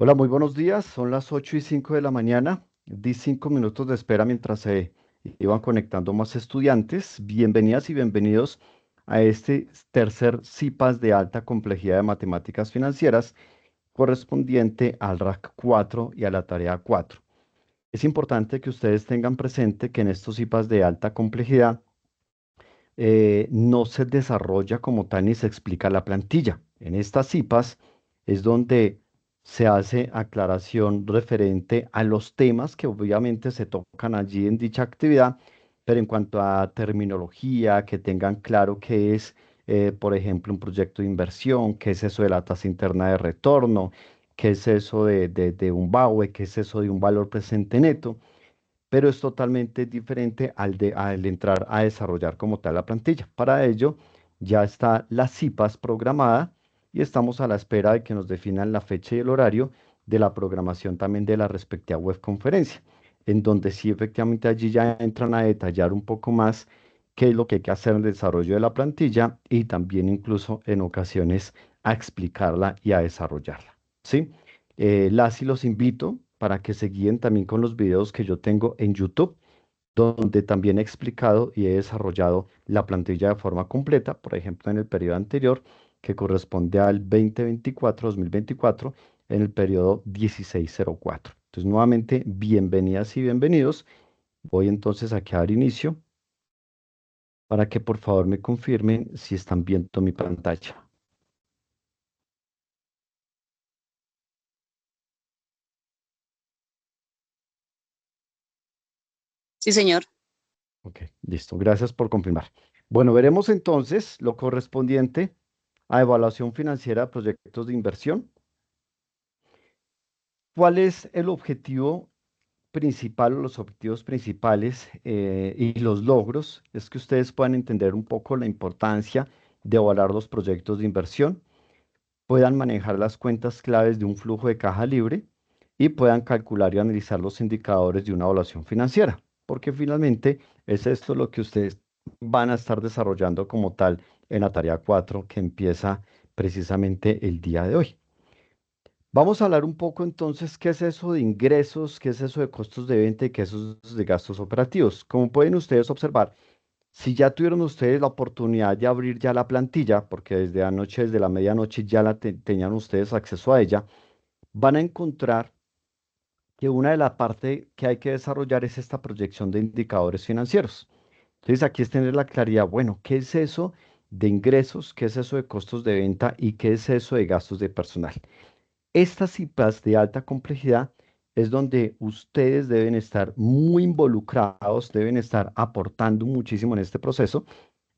Hola, muy buenos días. Son las 8:05 de la mañana. Di 5 minutos de espera mientras se iban conectando más estudiantes. Bienvenidas y bienvenidos a este tercer CIPAS de alta complejidad de matemáticas financieras correspondiente al RAC 4 y a la tarea 4. Es importante que ustedes tengan presente que en estos CIPAS de alta complejidad no se desarrolla como tal ni se explica la plantilla. En estas CIPAS es donde se hace aclaración referente a los temas que obviamente se tocan allí en dicha actividad, pero en cuanto a terminología, que tengan claro qué es, por ejemplo, un proyecto de inversión, qué es eso de la tasa interna de retorno, qué es eso de un BAUE, qué es eso de un valor presente neto, pero es totalmente diferente al entrar a desarrollar como tal la plantilla. Para ello, ya está la CIPAS programada y estamos a la espera de que nos definan la fecha y el horario de la programación también de la respectiva web conferencia, en donde sí efectivamente allí ya entran a detallar un poco más qué es lo que hay que hacer en el desarrollo de la plantilla y también incluso en ocasiones a explicarla y a desarrollarla. ¿Sí? Las y los invito para que se guíen también con los videos que yo tengo en YouTube, donde también he explicado y he desarrollado la plantilla de forma completa, por ejemplo, en el periodo anterior, que corresponde al 2024-2024, en el periodo 1604. Entonces, nuevamente, bienvenidas y bienvenidos. Voy entonces aquí a dar inicio para que por favor me confirmen si están viendo mi pantalla. Sí, señor. Ok, listo. Gracias por confirmar. Bueno, veremos entonces lo correspondiente a evaluación financiera de proyectos de inversión. ¿Cuál es el objetivo principal o los objetivos principales y los logros? Es que ustedes puedan entender un poco la importancia de evaluar los proyectos de inversión, puedan manejar las cuentas claves de un flujo de caja libre y puedan calcular y analizar los indicadores de una evaluación financiera, porque finalmente es esto lo que ustedes van a estar desarrollando como tal en la tarea 4 que empieza precisamente el día de hoy. Vamos a hablar un poco entonces qué es eso de ingresos, qué es eso de costos de venta y qué es eso de gastos operativos. Como pueden ustedes observar, si ya tuvieron ustedes la oportunidad de abrir ya la plantilla, porque desde anoche, desde la medianoche ya tenían ustedes acceso a ella, van a encontrar que una de las partes que hay que desarrollar es esta proyección de indicadores financieros. Entonces aquí es tener la claridad, bueno, ¿qué es eso de ingresos? ¿Qué es eso de costos de venta? ¿Y qué es eso de gastos de personal? Estas cifras de alta complejidad es donde ustedes deben estar muy involucrados, deben estar aportando muchísimo en este proceso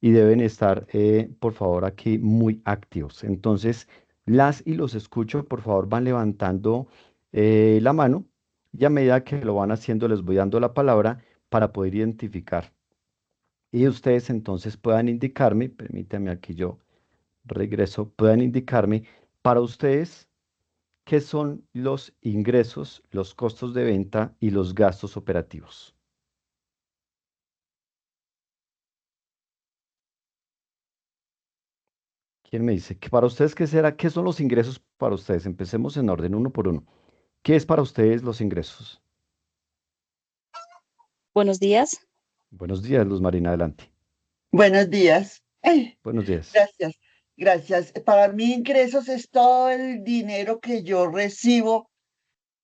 y deben estar, por favor, aquí muy activos. Entonces, las y los escucho, por favor, van levantando la mano y a medida que lo van haciendo, les voy dando la palabra para poder identificar. Y ustedes entonces puedan indicarme, permítanme aquí yo regreso, puedan indicarme para ustedes qué son los ingresos, los costos de venta y los gastos operativos. ¿Quién me dice? Que para ustedes, ¿qué será? ¿Qué son los ingresos para ustedes? Empecemos en orden, uno por uno. ¿Qué es para ustedes los ingresos? Buenos días. Buenos días, Luz Marina, adelante. Buenos días. Buenos días. Gracias, gracias. Para mí ingresos es todo el dinero que yo recibo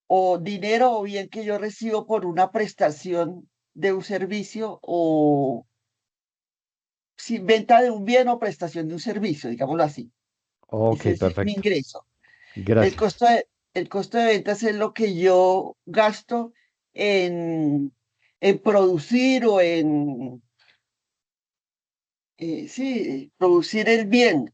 o dinero o bien que yo recibo por una prestación de un servicio o si venta de un bien o prestación de un servicio, digámoslo así. Ok, Ese es mi perfecto. ingreso. El Gracias. costo el costo de ventas es lo que yo gasto en, en producir o sí, producir el bien.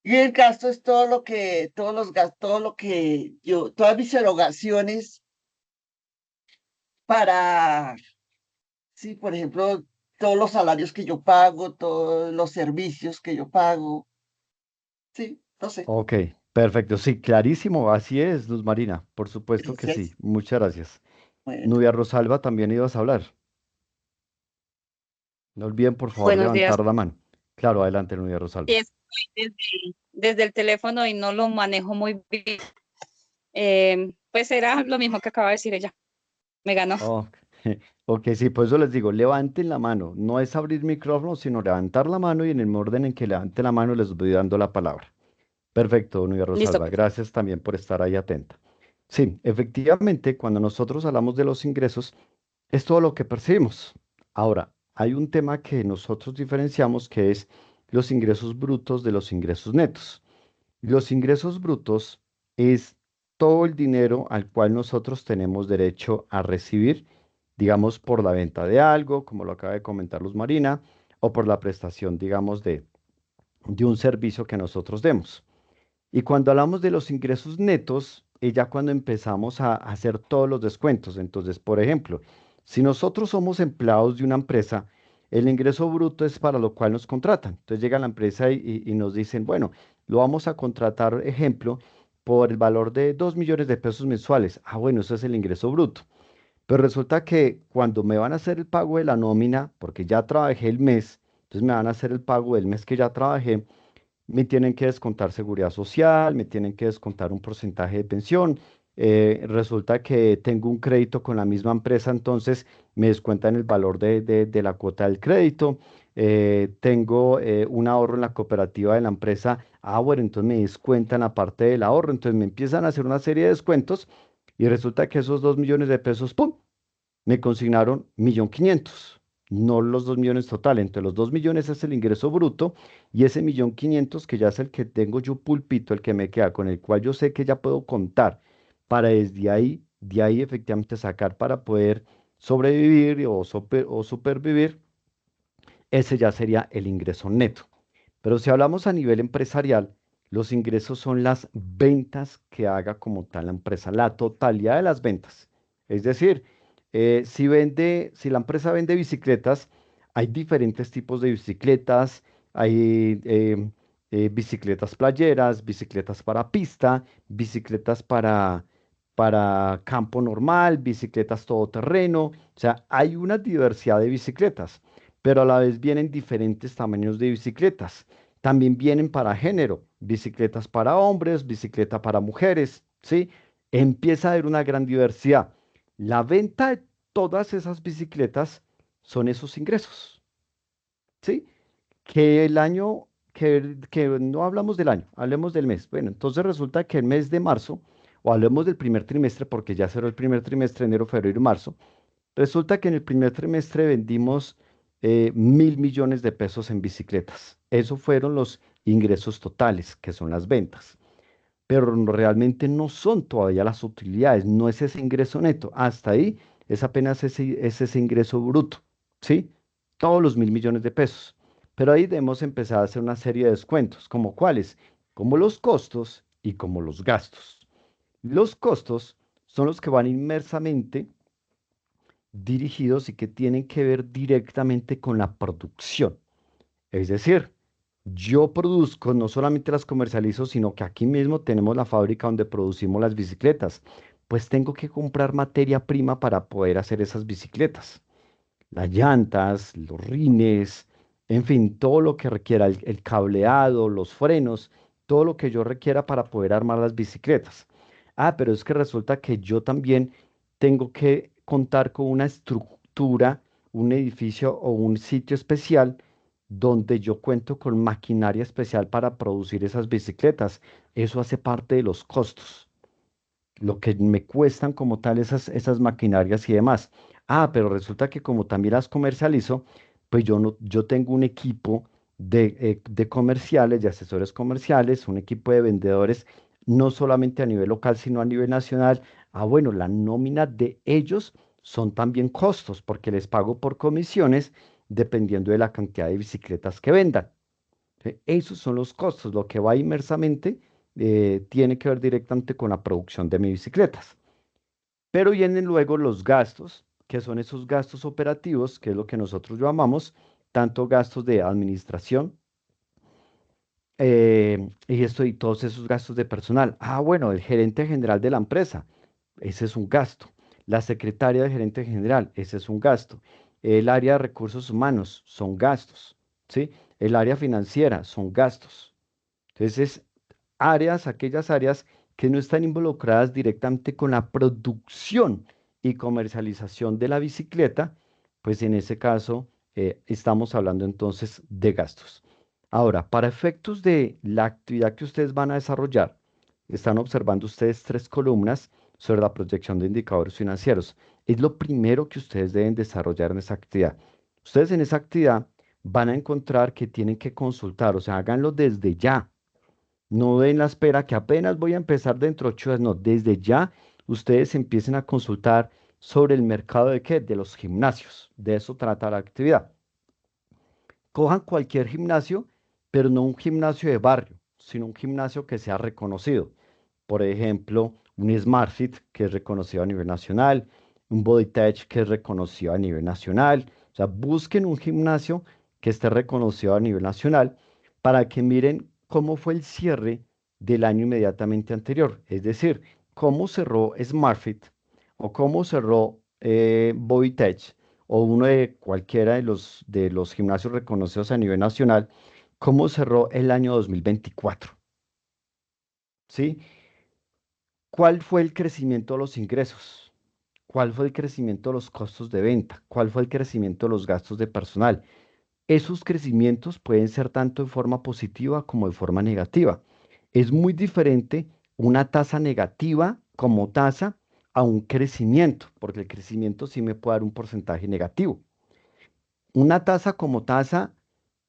Y el gasto es todo lo que, todos los gastos, todo lo que yo, todas mis erogaciones para, sí, por ejemplo, todos los salarios que yo pago, todos los servicios que yo pago, sí, no sé. Ok, perfecto. Sí, clarísimo. Así es, Luz Marina. Por supuesto que sí. Gracias. Muchas gracias. Bueno, Nubia Rosalba, también ibas a hablar. No olviden, por favor, Buenos días. levantar la mano. Claro, adelante, Nubia Sí, Rosalba. estoy desde el teléfono y no lo manejo muy bien. Pues era lo mismo que acaba de decir ella. Me ganó. Oh, ok, sí, por eso les digo, levanten la mano. No es abrir micrófono, sino levantar la mano y en el orden en que levante la mano les voy dando la palabra. Perfecto, Núñez Listo, Rosalba. pues. Gracias también por estar ahí atenta. Sí, efectivamente, cuando nosotros hablamos de los ingresos, es todo lo que percibimos. Ahora, hay un tema que nosotros diferenciamos que es los ingresos brutos de los ingresos netos. Los ingresos brutos es todo el dinero al cual nosotros tenemos derecho a recibir, digamos, por la venta de algo, como lo acaba de comentar Luz Marina, o por la prestación, digamos, de un servicio que nosotros demos. Y cuando hablamos de los ingresos netos, es ya cuando empezamos a hacer todos los descuentos. Entonces, por ejemplo, si nosotros somos empleados de una empresa, el ingreso bruto es para lo cual nos contratan. Entonces llega la empresa y nos dicen, bueno, lo vamos a contratar, ejemplo, por el valor de 2 millones de pesos mensuales. Ah, bueno, eso es el ingreso bruto. Pero resulta que cuando me van a hacer el pago de la nómina, porque ya trabajé el mes, entonces me van a hacer el pago del mes que ya trabajé, me tienen que descontar seguridad social, me tienen que descontar un porcentaje de pensión. Resulta que tengo un crédito con la misma empresa, entonces me descuentan el valor de la cuota del crédito. Tengo un ahorro en la cooperativa de la empresa. Ah, bueno, entonces me descuentan aparte del ahorro. Entonces me empiezan a hacer una serie de descuentos y resulta que esos 2 millones de pesos, ¡pum! Me consignaron 1.500.000, no los 2 millones total. Entre los 2 millones es el ingreso bruto y ese 1.500.000 que ya es el que tengo yo pulpito, el que me queda, con el cual yo sé que ya puedo contar para desde ahí, de ahí efectivamente sacar para poder sobrevivir o supervivir, ese ya sería el ingreso neto. Pero si hablamos a nivel empresarial, los ingresos son las ventas que haga como tal la empresa, la totalidad de las ventas. Es decir, si la empresa vende bicicletas, hay diferentes tipos de bicicletas, hay bicicletas playeras, bicicletas para pista, bicicletas para campo normal, bicicletas todoterreno, o sea, hay una diversidad de bicicletas, pero a la vez vienen diferentes tamaños de bicicletas. También vienen para género, bicicletas para hombres, bicicleta para mujeres, ¿sí? Empieza a haber una gran diversidad. La venta de todas esas bicicletas son esos ingresos, ¿sí? Que el año, que no hablamos del año, hablemos del mes. Bueno, entonces resulta que el mes de marzo, o hablemos del primer trimestre, porque ya cerró el primer trimestre, enero, febrero y marzo, resulta que en el primer trimestre vendimos 1.000 millones de pesos en bicicletas. Esos fueron los ingresos totales, que son las ventas. Pero realmente no son todavía las utilidades, no es ese ingreso neto. Hasta ahí es apenas ese ingreso bruto, ¿sí? Todos los 1.000 millones de pesos. Pero ahí debemos empezar a hacer una serie de descuentos, como cuáles, como los costos y como los gastos. Los costos son los que van inmersamente dirigidos y que tienen que ver directamente con la producción. Es decir, yo produzco, no solamente las comercializo, sino que aquí mismo tenemos la fábrica donde producimos las bicicletas. Pues tengo que comprar materia prima para poder hacer esas bicicletas. Las llantas, los rines, en fin, todo lo que requiera, el cableado, los frenos, todo lo que yo requiera para poder armar las bicicletas. Ah, pero es que resulta que yo también tengo que contar con una estructura, un edificio o un sitio especial donde yo cuento con maquinaria especial para producir esas bicicletas. Eso hace parte de los costos, lo que me cuestan como tal esas maquinarias y demás. Ah, pero resulta que como también las comercializo, pues yo, no, yo tengo un equipo de comerciales, de asesores comerciales, un equipo de vendedores, no solamente a nivel local, sino a nivel nacional. Ah, bueno, la nómina de ellos son también costos, porque les pago por comisiones dependiendo de la cantidad de bicicletas que vendan. Esos son los costos, lo que va inmersamente tiene que ver directamente con la producción de mis bicicletas. Pero vienen luego los gastos, que son esos gastos operativos, que es lo que nosotros llamamos, tanto gastos de administración y todos esos gastos de personal. Ah, bueno, el gerente general de la empresa, ese es un gasto. La secretaria del gerente general, ese es un gasto. El área de recursos humanos son gastos, ¿sí? El área financiera son gastos. Entonces, aquellas áreas que no están involucradas directamente con la producción y comercialización de la bicicleta, pues en ese caso estamos hablando entonces de gastos. Ahora, para efectos de la actividad que ustedes van a desarrollar, están observando ustedes tres columnas sobre la proyección de indicadores financieros. Es lo primero que ustedes deben desarrollar en esa actividad. Ustedes en esa actividad van a encontrar que tienen que consultar, o sea, háganlo desde ya. No den la espera que apenas voy a empezar dentro de 8 días, no, desde ya ustedes empiecen a consultar sobre el mercado de qué, de los gimnasios. De eso trata la actividad. Cojan cualquier gimnasio, pero no un gimnasio de barrio, sino un gimnasio que sea reconocido. Por ejemplo, un SmartFit que es reconocido a nivel nacional, un BodyTech que es reconocido a nivel nacional. O sea, busquen un gimnasio que esté reconocido a nivel nacional para que miren cómo fue el cierre del año inmediatamente anterior. Es decir, cómo cerró SmartFit o cómo cerró BodyTech o uno de cualquiera de los gimnasios reconocidos a nivel nacional, cómo cerró el año 2024. ¿Sí? ¿Cuál fue el crecimiento de los ingresos? ¿Cuál fue el crecimiento de los costos de venta? ¿Cuál fue el crecimiento de los gastos de personal? Esos crecimientos pueden ser tanto de forma positiva como de forma negativa. Es muy diferente una tasa negativa como tasa a un crecimiento, porque el crecimiento sí me puede dar un porcentaje negativo. Una tasa como tasa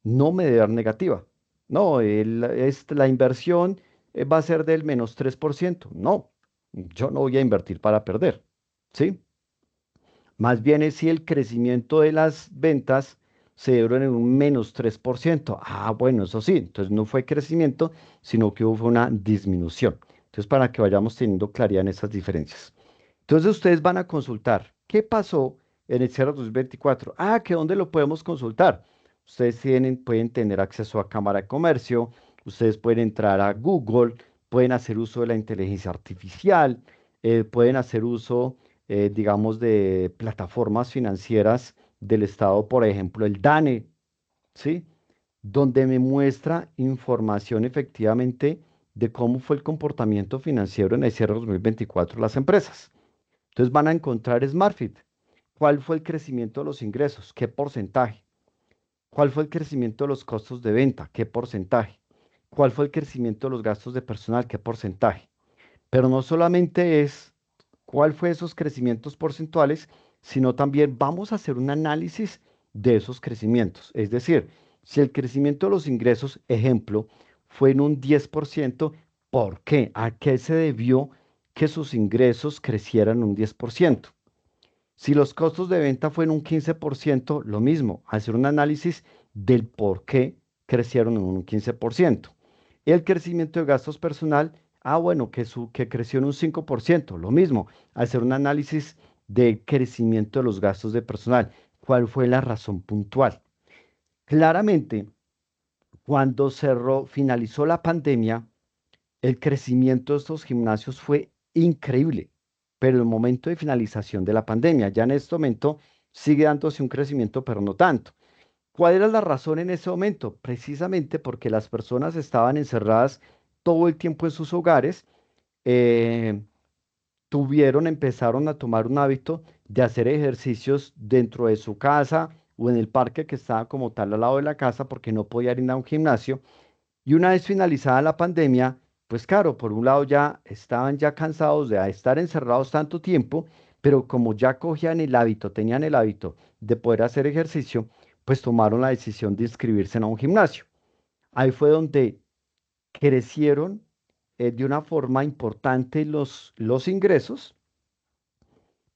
no me debe dar negativa. No, la inversión va a ser del -3%. No, yo no voy a invertir para perder. ¿Sí? Más bien es si el crecimiento de las ventas se dio en un -3%. Ah, bueno, eso sí, entonces no fue crecimiento, sino que hubo una disminución. Entonces, para que vayamos teniendo claridad en esas diferencias. Entonces, ustedes van a consultar qué pasó en el cierre 2024. Ah, que dónde lo podemos consultar. Ustedes pueden tener acceso a Cámara de Comercio, ustedes pueden entrar a Google, pueden hacer uso de la inteligencia artificial, pueden hacer uso digamos, de plataformas financieras del Estado, por ejemplo, el DANE, ¿sí? Donde me muestra información efectivamente de cómo fue el comportamiento financiero en el cierre 2024 de las empresas. Entonces van a encontrar SmartFit. ¿Cuál fue el crecimiento de los ingresos? ¿Qué porcentaje? ¿Cuál fue el crecimiento de los costos de venta? ¿Qué porcentaje? ¿Cuál fue el crecimiento de los gastos de personal? ¿Qué porcentaje? Pero no solamente es cuál fue esos crecimientos porcentuales, sino también vamos a hacer un análisis de esos crecimientos. Es decir, si el crecimiento de los ingresos, ejemplo, fue en un 10%, ¿por qué? ¿A qué se debió que sus ingresos crecieran un 10%? Si los costos de venta fueron un 15%, lo mismo, hacer un análisis del por qué crecieron en un 15%. El crecimiento de gastos personal, bueno, que creció en un 5%, lo mismo, hacer un análisis del crecimiento de los gastos de personal. ¿Cuál fue la razón puntual? Claramente, cuando finalizó la pandemia, el crecimiento de estos gimnasios fue increíble, pero el momento de finalización de la pandemia, ya en este momento sigue dándose un crecimiento, pero no tanto. ¿Cuál era la razón en ese momento? Precisamente porque las personas estaban encerradas todo el tiempo en sus hogares, eh, empezaron a tomar un hábito de hacer ejercicios dentro de su casa o en el parque que estaba como tal al lado de la casa porque no podían ir a un gimnasio. Y una vez finalizada la pandemia, pues claro, por un lado ya estaban ya cansados de estar encerrados tanto tiempo, pero como ya cogían el hábito, tenían el hábito de poder hacer ejercicio, pues tomaron la decisión de inscribirse en un gimnasio. Ahí fue donde crecieron de una forma importante los ingresos,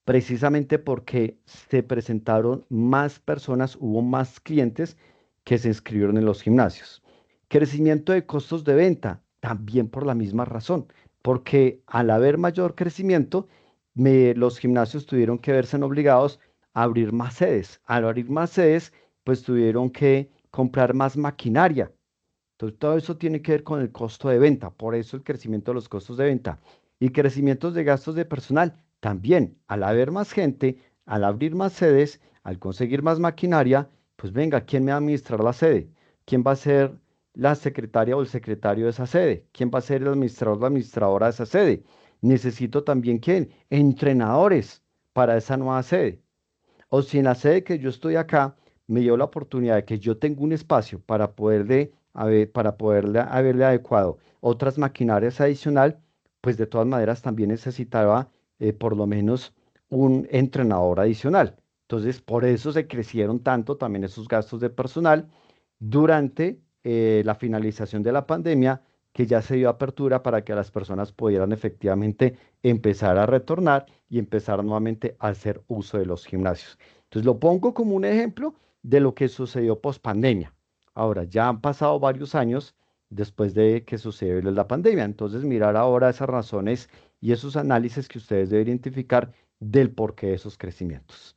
precisamente porque se presentaron más personas, hubo más clientes que se inscribieron en los gimnasios. Crecimiento de costos de venta, también por la misma razón, porque al haber mayor crecimiento, los gimnasios tuvieron que verse obligados a abrir más sedes. Al abrir más sedes, pues tuvieron que comprar más maquinaria. Entonces, todo eso tiene que ver con el costo de venta, por eso el crecimiento de los costos de venta. Y crecimientos de gastos de personal, también, al haber más gente, al abrir más sedes, al conseguir más maquinaria, pues venga, ¿quién me va a administrar la sede? ¿Quién va a hacer la secretaria o el secretario de esa sede? ¿Quién va a ser el administrador o la administradora de esa sede? Necesito también, ¿quién? Entrenadores para esa nueva sede. O si en la sede que yo estoy acá me dio la oportunidad de que yo tengo un espacio para para poderle haberle adecuado otras maquinarias adicional, pues de todas maneras también necesitaba por lo menos un entrenador adicional. Entonces, por eso se crecieron tanto también esos gastos de personal durante la finalización de la pandemia, que ya se dio apertura para que las personas pudieran efectivamente empezar a retornar y empezar nuevamente a hacer uso de los gimnasios. Entonces lo pongo como un ejemplo de lo que sucedió post pandemia. Ahora, ya han pasado varios años después de que sucedió la pandemia. Entonces, mirar ahora esas razones y esos análisis que ustedes deben identificar del porqué de esos crecimientos.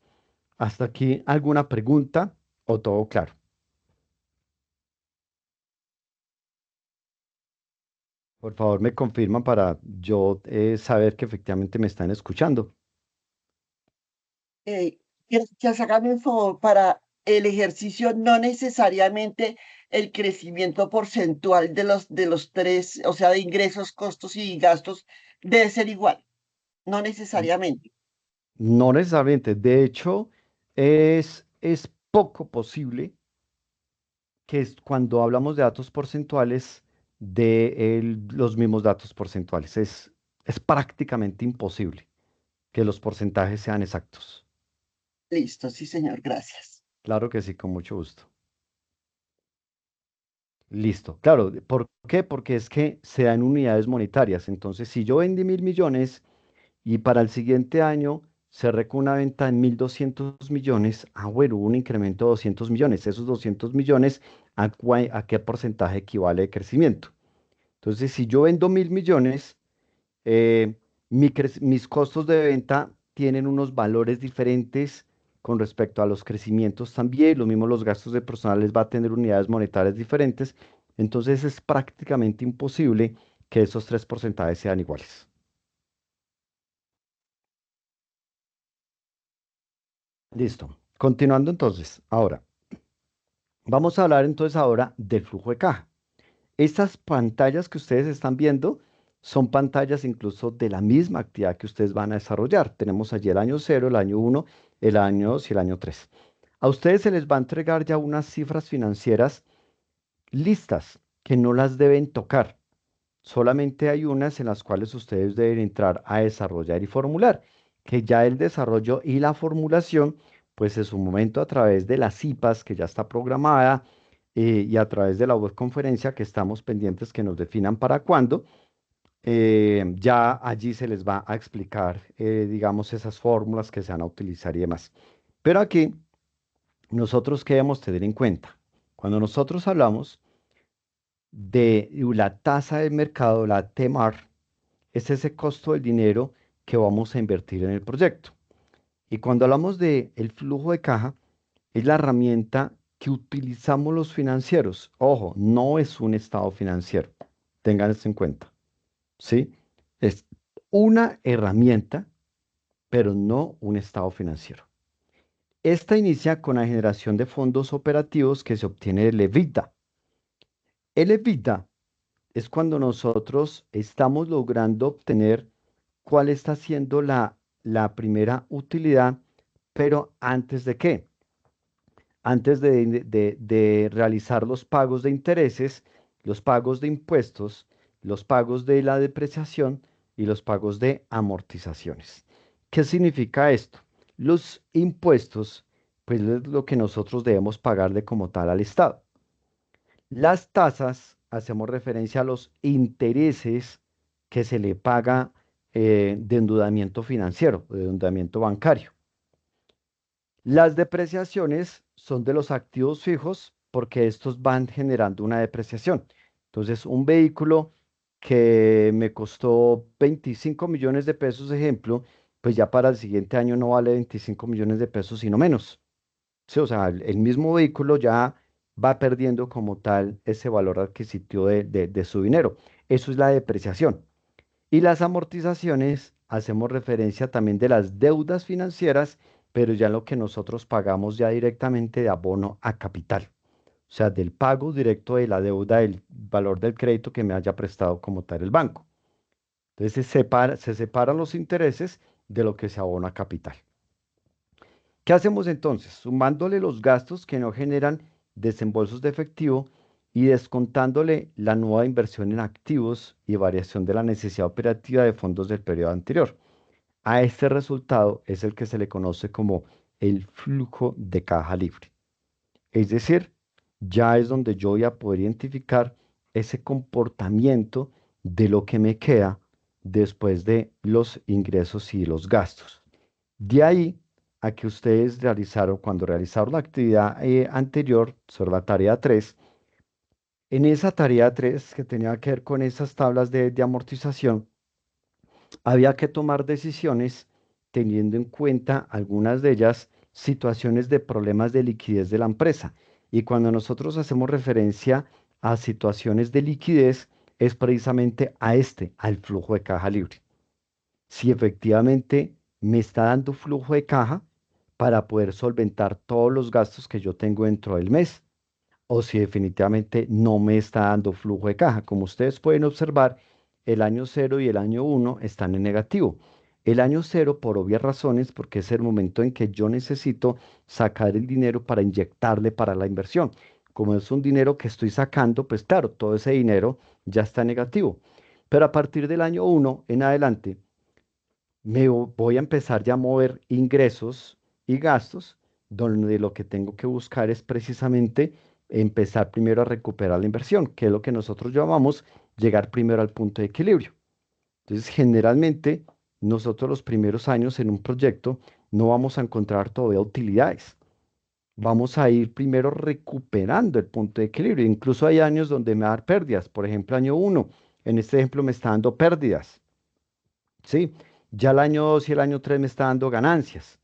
¿Hasta aquí alguna pregunta o todo claro? Por favor, me confirman para yo saber que efectivamente me están escuchando. Eh, Gracias, hágame un favor, para el ejercicio no necesariamente el crecimiento porcentual de los tres, o sea, de ingresos, costos y gastos, debe ser igual, no necesariamente. No necesariamente. De hecho, es poco posible que cuando hablamos de datos porcentuales, de los mismos datos porcentuales. Es prácticamente imposible que los porcentajes sean exactos. Listo, sí, señor, gracias. Claro que sí, con mucho gusto. Listo. Claro, ¿por qué? Porque es que se dan unidades monetarias. Entonces, si yo vendí 1.000 millones y para el siguiente año cerré con una venta de 1.200 millones, bueno, hubo un incremento de 200 millones. Esos 200 millones, ¿a qué porcentaje equivale de crecimiento? Entonces, si yo vendo 1.000 millones, eh, mis costos de venta tienen unos valores diferentes con respecto a los crecimientos también. Lo mismo los gastos de personal les va a tener unidades monetarias diferentes. Entonces, es prácticamente imposible que esos tres porcentajes sean iguales. Listo. Continuando entonces, ahora, vamos a hablar entonces ahora del flujo de caja. Estas pantallas que ustedes están viendo son pantallas incluso de la misma actividad que ustedes van a desarrollar. Tenemos allí el año 0, el año 1, el año 2 y el año 3. A ustedes se les va a entregar ya unas cifras financieras listas que no las deben tocar. Solamente hay unas en las cuales ustedes deben entrar a desarrollar y formular, que ya el desarrollo y la formulación, pues en su momento a través de las CIPAS que ya está programada y a través de la web conferencia que estamos pendientes que nos definan para cuándo, ya allí se les va a explicar, digamos, esas fórmulas que se van a utilizar y demás. Pero aquí, nosotros qué debemos tener en cuenta. Cuando nosotros hablamos de la tasa de mercado, la TMAR, es ese costo del dinero que vamos a invertir en el proyecto. Y cuando hablamos de el flujo de caja, es la herramienta que utilizamos los financieros. Ojo, no es un estado financiero. Tengan esto en cuenta. ¿Sí? Es una herramienta, pero no un estado financiero. Esta inicia con la generación de fondos operativos que se obtiene del EBITDA. El EBITDA es cuando nosotros estamos logrando obtener cuál está siendo la primera utilidad, pero ¿antes de qué? Antes de realizar los pagos de intereses, los pagos de impuestos, los pagos de la depreciación y los pagos de amortizaciones. ¿Qué significa esto? Los impuestos, pues es lo que nosotros debemos pagarle como tal al Estado. Las tasas, hacemos referencia a los intereses que se le paga de endeudamiento financiero, de endeudamiento bancario. Las depreciaciones son de los activos fijos porque estos van generando una depreciación. Entonces, un vehículo que me costó 25 millones de pesos, ejemplo, pues ya para el siguiente año no vale 25 millones de pesos, sino menos. Sí, o sea, el mismo vehículo ya va perdiendo como tal ese valor adquisitivo de su dinero. Eso es la depreciación. Y las amortizaciones, hacemos referencia también de las deudas financieras, pero ya lo que nosotros pagamos ya directamente de abono a capital. o sea, del pago directo de la deuda, del valor del crédito que me haya prestado como tal el banco. Entonces se separan los intereses de lo que se abona a capital. ¿Qué hacemos entonces? Sumándole los gastos que no generan desembolsos de efectivo y descontándole la nueva inversión en activos y variación de la necesidad operativa de fondos del periodo anterior. A este resultado es el que se le conoce como el flujo de caja libre. Es decir, ya es donde yo voy a poder identificar ese comportamiento de lo que me queda después de los ingresos y los gastos. De ahí a que ustedes realizaron, cuando realizaron la actividad anterior sobre la tarea 3, en esa tarea 3 que tenía que ver con esas tablas de amortización, había que tomar decisiones teniendo en cuenta algunas de ellas situaciones de problemas de liquidez de la empresa. Y cuando nosotros hacemos referencia a situaciones de liquidez, es precisamente a al flujo de caja libre. Si efectivamente me está dando flujo de caja para poder solventar todos los gastos que yo tengo dentro del mes, o si definitivamente no me está dando flujo de caja. Como ustedes pueden observar, el año 0 y el año 1 están en negativo. El año 0 por obvias razones, porque es el momento en que yo necesito sacar el dinero para inyectarle para la inversión. Como es un dinero que estoy sacando, pues claro, todo ese dinero ya está negativo. Pero a partir del año 1 en adelante, voy a empezar ya a mover ingresos y gastos, donde lo que tengo que buscar es precisamente empezar primero a recuperar la inversión, que es lo que nosotros llamamos llegar primero al punto de equilibrio. Entonces, generalmente, nosotros los primeros años en un proyecto no vamos a encontrar todavía utilidades. Vamos a ir primero recuperando el punto de equilibrio. Incluso hay años donde me va a dar pérdidas. Por ejemplo, año 1, en este ejemplo me está dando pérdidas. ¿Sí? Ya el año 2 y el año 3 me está dando ganancias,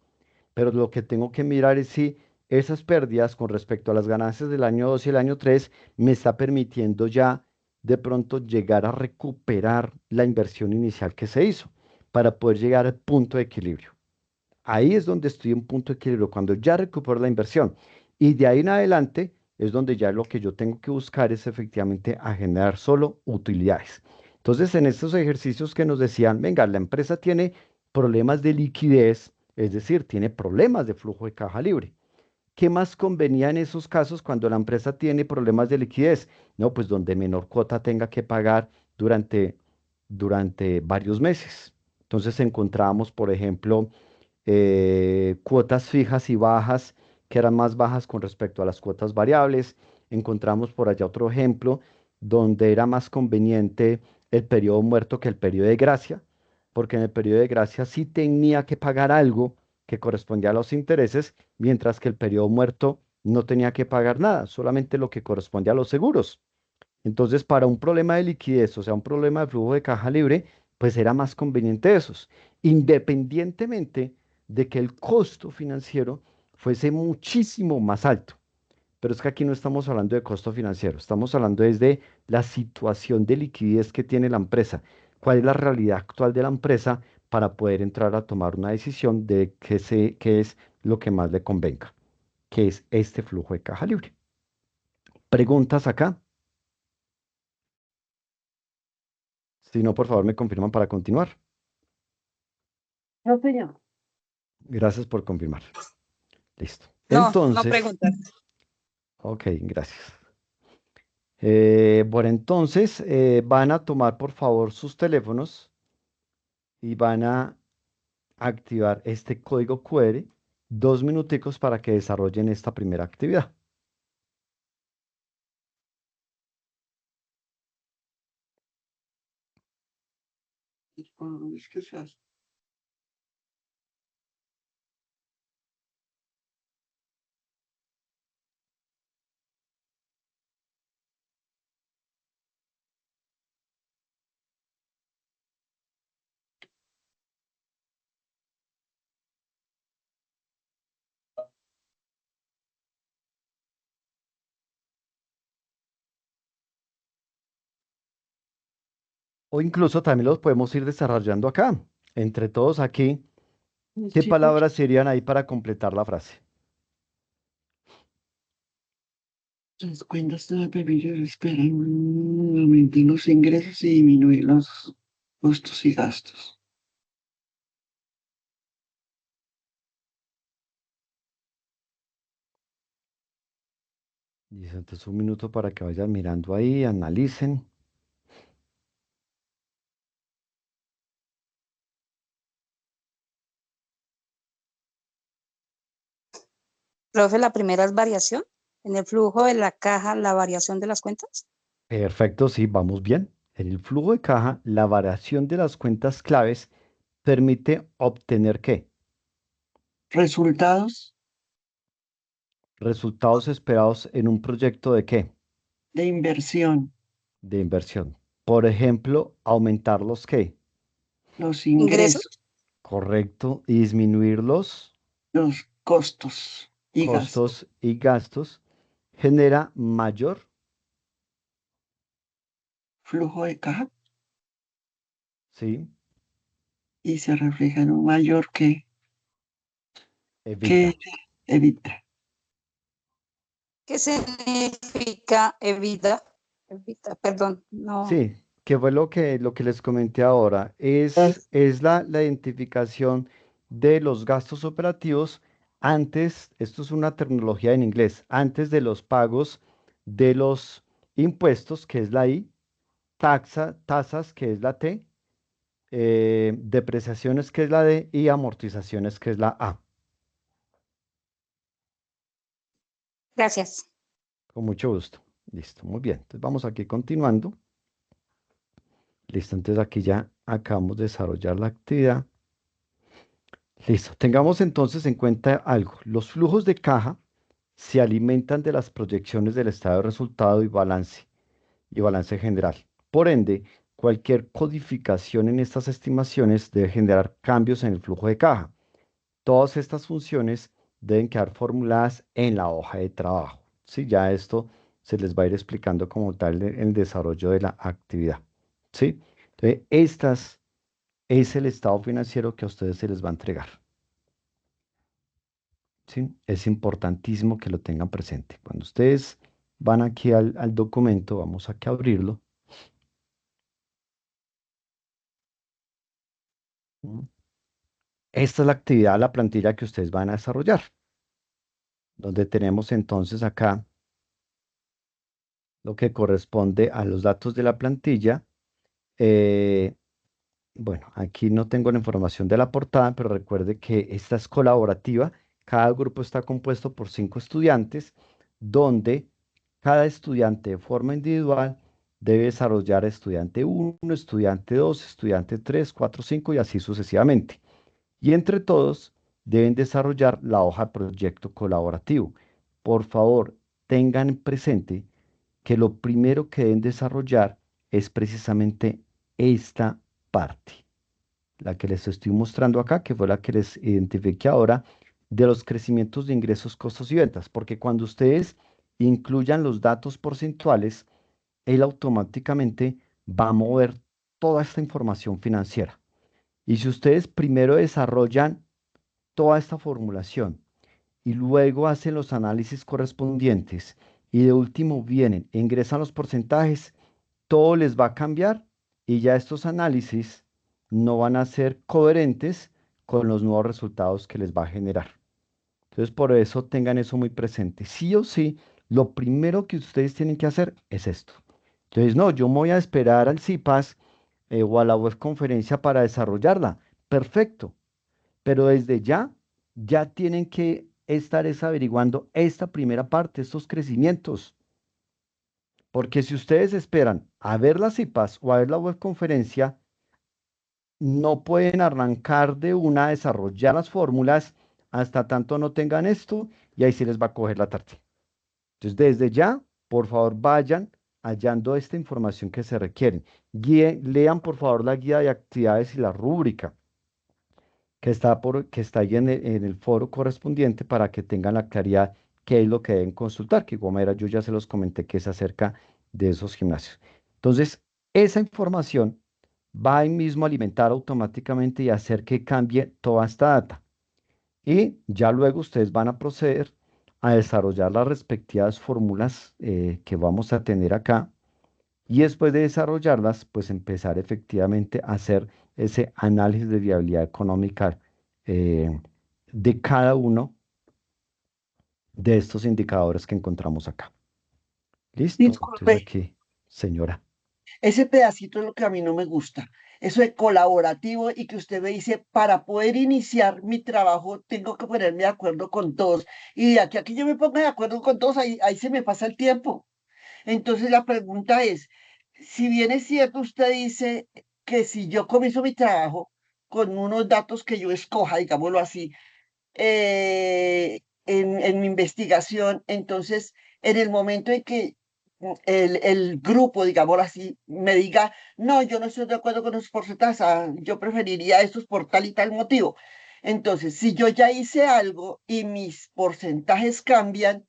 pero lo que tengo que mirar es si esas pérdidas con respecto a las ganancias del año 2 y el año 3 me está permitiendo ya de pronto llegar a recuperar la inversión inicial que se hizo para poder llegar al punto de equilibrio. Ahí es donde estoy en punto de equilibrio, cuando ya recupero la inversión. Y de ahí en adelante es donde ya lo que yo tengo que buscar es efectivamente a generar solo utilidades. Entonces, en estos ejercicios que nos decían, venga, la empresa tiene problemas de liquidez, es decir, tiene problemas de flujo de caja libre. ¿Qué más convenía en esos casos cuando la empresa tiene problemas de liquidez? No, pues donde menor cuota tenga que pagar durante varios meses. Entonces encontrábamos, por ejemplo, cuotas fijas y bajas, que eran más bajas con respecto a las cuotas variables. Encontramos por allá otro ejemplo donde era más conveniente el periodo muerto que el periodo de gracia, porque en el periodo de gracia sí tenía que pagar algo que correspondía a los intereses, mientras que el periodo muerto no tenía que pagar nada, solamente lo que corresponde a los seguros. Entonces, para un problema de liquidez, o sea, un problema de flujo de caja libre, pues era más conveniente esos, independientemente de que el costo financiero fuese muchísimo más alto. Pero es que aquí no estamos hablando de costo financiero, estamos hablando desde la situación de liquidez que tiene la empresa, cuál es la realidad actual de la empresa para poder entrar a tomar una decisión de qué es lo que más le convenga, que es este flujo de caja libre. ¿Preguntas acá? Si no, por favor, me confirman para continuar. No, señor. Gracias por confirmar. Listo. No, no Entonces, preguntas. ok, gracias. Bueno, entonces van a tomar por favor sus teléfonos y van a activar este código QR 2 minuticos para que desarrollen esta primera actividad. Es que se hace. O incluso también los podemos ir desarrollando acá. Entre todos aquí, Los ¿qué chicos. palabras serían ahí para completar la frase? Las cuentas de la familia esperan aumentar los ingresos y disminuir los costos y gastos. Listo, entonces un minuto para que vayan mirando ahí, analicen. Profe, la primera es variación. En el flujo de la caja, la variación de las cuentas. Perfecto, sí, vamos bien. En el flujo de caja, la variación de las cuentas claves permite obtener ¿qué? Resultados Resultados esperados en un proyecto de ¿qué? de inversión, De inversión. Por ejemplo, aumentar los ¿qué? los Ingresos. ingresos, Correcto. Y disminuir los los costos y gastos. costos y gastos genera mayor, Flujo de caja ¿sí? y se refleja en un mayor que Evita. evita. ¿Qué significa evita? Evita, perdón, no. Sí, que fue lo que les comenté ahora. Las- Es la identificación de los gastos operativos antes, esto es una terminología en inglés, antes de los pagos de los impuestos, que es la I, tasas, que es la T, depreciaciones, que es la D, y amortizaciones, que es la A. Gracias. Con mucho gusto. Listo, muy bien. Entonces vamos aquí continuando. Listo, entonces aquí ya acabamos de desarrollar la actividad. Listo. Tengamos entonces en cuenta algo. Los flujos de caja se alimentan de las proyecciones del estado de resultado y balance general. Por ende, cualquier codificación en estas estimaciones debe generar cambios en el flujo de caja. Todas estas funciones deben quedar formuladas en la hoja de trabajo. Sí, ya esto se les va a ir explicando como tal en el desarrollo de la actividad. ¿Sí? Entonces, estas es el estado financiero que a ustedes se les va a entregar. ¿Sí? Es importantísimo que lo tengan presente. Cuando ustedes van aquí al documento, vamos aquí a abrirlo. ¿Mm? Esta es la actividad, la plantilla que ustedes van a desarrollar, donde tenemos entonces acá lo que corresponde a los datos de la plantilla. Eh, bueno, aquí no tengo la información de la portada, pero recuerde que esta es colaborativa. Cada grupo está compuesto por 5 estudiantes, donde cada estudiante de forma individual debe desarrollar estudiante uno, estudiante 2, estudiante 3, 4, 5 y así sucesivamente. Y entre todos deben desarrollar la hoja de proyecto colaborativo. Por favor, tengan presente que lo primero que deben desarrollar es precisamente esta parte, la que les estoy mostrando acá, que fue la que les identifiqué ahora, de los crecimientos de ingresos, costos y ventas, porque cuando ustedes incluyan los datos porcentuales, él automáticamente va a mover toda esta información financiera. Y si ustedes primero desarrollan toda esta formulación y luego hacen los análisis correspondientes y de último vienen e ingresan los porcentajes, todo les va a cambiar y ya estos análisis no van a ser coherentes con los nuevos resultados que les va a generar. Entonces, por eso tengan eso muy presente. Sí o sí, lo primero que ustedes tienen que hacer es esto. Entonces, no, yo me voy a esperar al CIPAS o a la web conferencia para desarrollarla. Perfecto, pero desde ya, ya tienen que estar es averiguando esta primera parte, estos crecimientos. Porque si ustedes esperan a ver las CIPAS o a ver la webconferencia, no pueden arrancar de una a desarrollar las fórmulas hasta tanto no tengan esto y ahí sí les va a coger la tarde. Entonces, desde ya, por favor, vayan hallando esta información que se requieren. Lean, por favor, la guía de actividades y la rúbrica que está ahí en el foro correspondiente para que tengan la claridad qué es lo que deben consultar, que igual manera yo ya se los comenté que es acerca de esos gimnasios. Entonces, esa información va ahí mismo a alimentar automáticamente y hacer que cambie toda esta data. Y ya luego ustedes van a proceder a desarrollar las respectivas fórmulas que vamos a tener acá y después de desarrollarlas, pues empezar efectivamente a hacer ese análisis de viabilidad económica eh, de cada uno de estos indicadores que encontramos acá. ¿Listo? Entonces Disculpe, aquí, señora. ese pedacito es lo que a mí no me gusta. Eso de colaborativo y que usted me dice, para poder iniciar mi trabajo, tengo que ponerme de acuerdo con todos. Y de aquí a que yo me ponga de acuerdo con todos, ahí se me pasa el tiempo. Entonces la pregunta es, si bien es cierto, usted dice que si yo comienzo mi trabajo con unos datos que yo escoja, digámoslo así, en mi investigación, entonces en el momento en que el grupo, digámoslo así, me diga, no, yo no estoy de acuerdo con los porcentajes, yo preferiría estos por tal y tal motivo. Entonces, si yo ya hice algo y mis porcentajes cambian,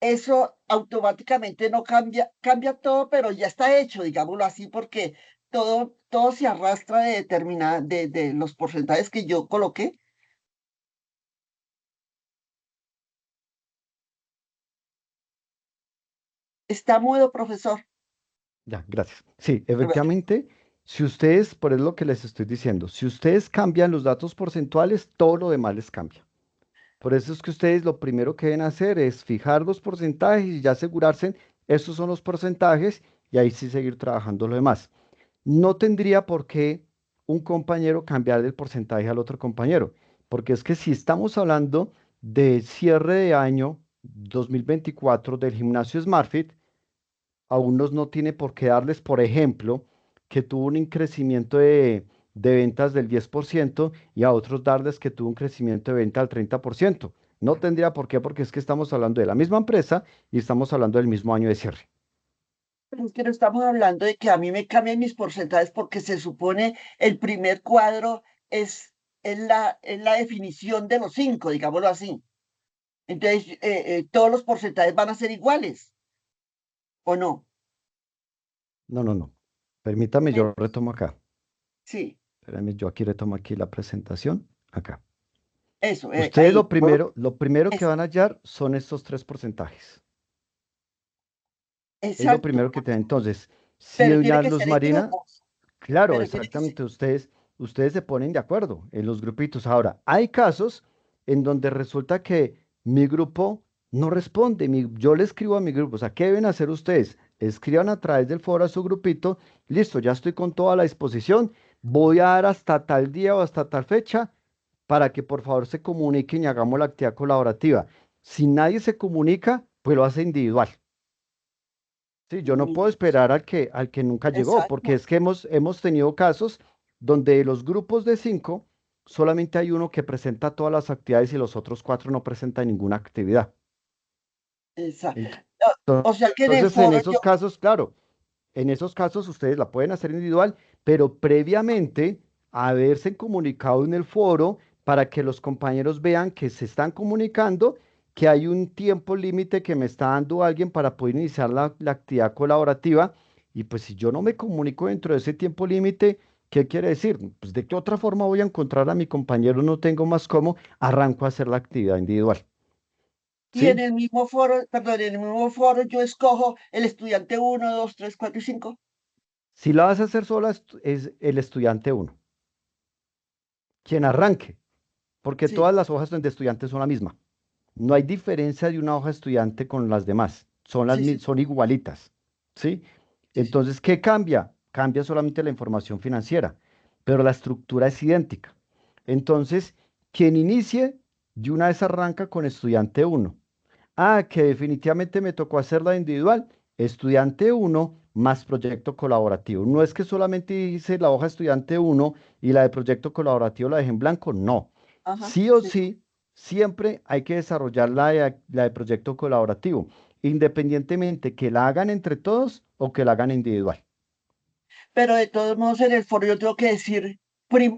eso automáticamente no cambia, cambia todo, pero ya está hecho, digámoslo así, porque todo se arrastra de determinada, de los porcentajes que yo coloqué. Está mudo, profesor. Ya, gracias. Sí, efectivamente, si ustedes, por eso lo que les estoy diciendo, si ustedes cambian los datos porcentuales, todo lo demás les cambia. Por eso es que ustedes lo primero que deben hacer es fijar los porcentajes y ya asegurarse, estos son los porcentajes y ahí sí seguir trabajando lo demás. No tendría por qué un compañero cambiar el porcentaje al otro compañero, porque es que si estamos hablando de cierre de año 2024 del gimnasio SmartFit, a unos no tiene por qué darles, por ejemplo, que tuvo un crecimiento de ventas del 10% y a otros darles que tuvo un crecimiento de venta del 30%. No tendría por qué, porque es que estamos hablando de la misma empresa y estamos hablando del mismo año de cierre. Pero es que no estamos hablando de que a mí me cambien mis porcentajes porque se supone el primer cuadro es, es la definición de los cinco, digámoslo así. Entonces, todos los porcentajes van a ser iguales, ¿o no? No, no, no. Permítame, Eh, yo retomo acá. sí, Espérame, yo aquí retomo aquí la presentación. Acá. eso, Ustedes ahí. lo primero que Es, van a hallar son estos tres porcentajes. Es lo exacto, primero que tienen. Entonces, si pero doña tiene que Luz ser en Marina, grupos, claro, pero tiene que ser. exactamente, ustedes se ponen de acuerdo en los grupitos. Ahora, hay casos en donde resulta que mi grupo no responde, yo le escribo a mi grupo, o sea, ¿qué deben hacer ustedes? Escriban a través del foro a su grupito, listo, ya estoy con toda la disposición, voy a dar hasta tal día o hasta tal fecha para que por favor se comuniquen y hagamos la actividad colaborativa. Si nadie se comunica, pues lo hace individual. Sí, yo no Mm, puedo esperar al que nunca llegó, porque exacto. es que hemos tenido casos donde de los grupos de 5, solamente hay uno que presenta todas las actividades y los otros 4 no presentan ninguna actividad. Exacto. Ent- O sea que en el Entonces, en foro yo, esos casos, claro, en esos casos ustedes la pueden hacer individual, pero previamente haberse comunicado en el foro para que los compañeros vean que se están comunicando, que hay un tiempo límite que me está dando alguien para poder iniciar la actividad colaborativa. Y pues si yo no me comunico dentro de ese tiempo límite, ¿qué quiere decir? Pues de qué otra forma voy a encontrar a mi compañero, no tengo más cómo, arranco a hacer la actividad individual. y en ¿Sí? el mismo foro, perdón, en el mismo foro yo escojo el estudiante uno, 2, 3, 4 y 5. Si la vas a hacer sola, es el estudiante uno, quien arranque, porque Sí, todas las hojas de estudiante son la misma. No hay diferencia de una hoja estudiante con las demás. sí, sí, Son igualitas. ¿Sí? sí, sí. Entonces, ¿qué cambia? Cambia solamente la información financiera, pero la estructura es idéntica. Entonces, quien inicie, de una vez arranca con estudiante uno. Ah, que definitivamente me tocó hacerla individual. Estudiante uno más proyecto colaborativo. No es que solamente hice la hoja estudiante uno y la de proyecto colaborativo la dejé en blanco. No. Ajá, Sí o sí. sí, siempre hay que desarrollar la de proyecto colaborativo, independientemente que la hagan entre todos o que la hagan individual. Pero de todos modos en el foro yo tengo que decir,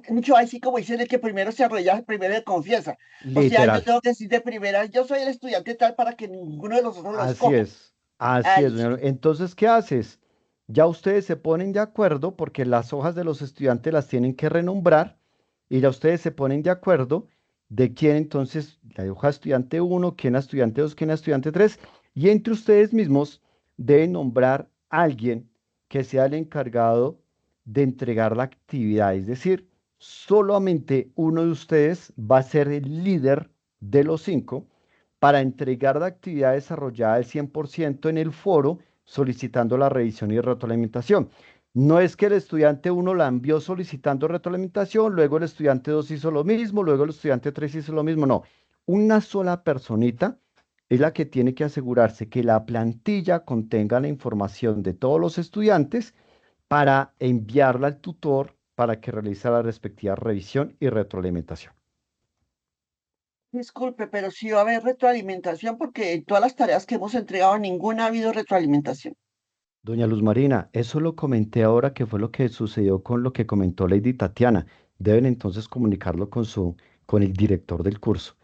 mucho así como dicen el que primero se arrolla, primero se confiesa. O sea, yo Literal. tengo que decir de primera, yo soy el estudiante tal para que ninguno de los otros lo Así escoja. es. Así Ay, es, doña Lore. Entonces, ¿qué haces? Ya ustedes se ponen de acuerdo porque las hojas de los estudiantes las tienen que renombrar y ya ustedes se ponen de acuerdo de quién entonces, la hoja estudiante uno, quién la estudiante 2, quién la estudiante 3, y entre ustedes mismos deben nombrar a alguien que sea el encargado de entregar la actividad. Es decir, solamente uno de ustedes va a ser el líder de los 5 para entregar la actividad desarrollada al 100% en el foro, solicitando la revisión y retroalimentación. No es que el estudiante uno la envió solicitando retroalimentación, luego el estudiante 2 hizo lo mismo, luego el estudiante 3 hizo lo mismo. No, una sola personita es la que tiene que asegurarse que la plantilla contenga la información de todos los estudiantes para enviarla al tutor para que realice la respectiva revisión y retroalimentación. Disculpe, pero sí va a haber retroalimentación porque en todas las tareas que hemos entregado ninguna ha habido retroalimentación. Doña Luz Marina, eso lo comenté ahora que fue lo que sucedió con lo que comentó Lady Tatiana. Deben entonces comunicarlo con el director del curso,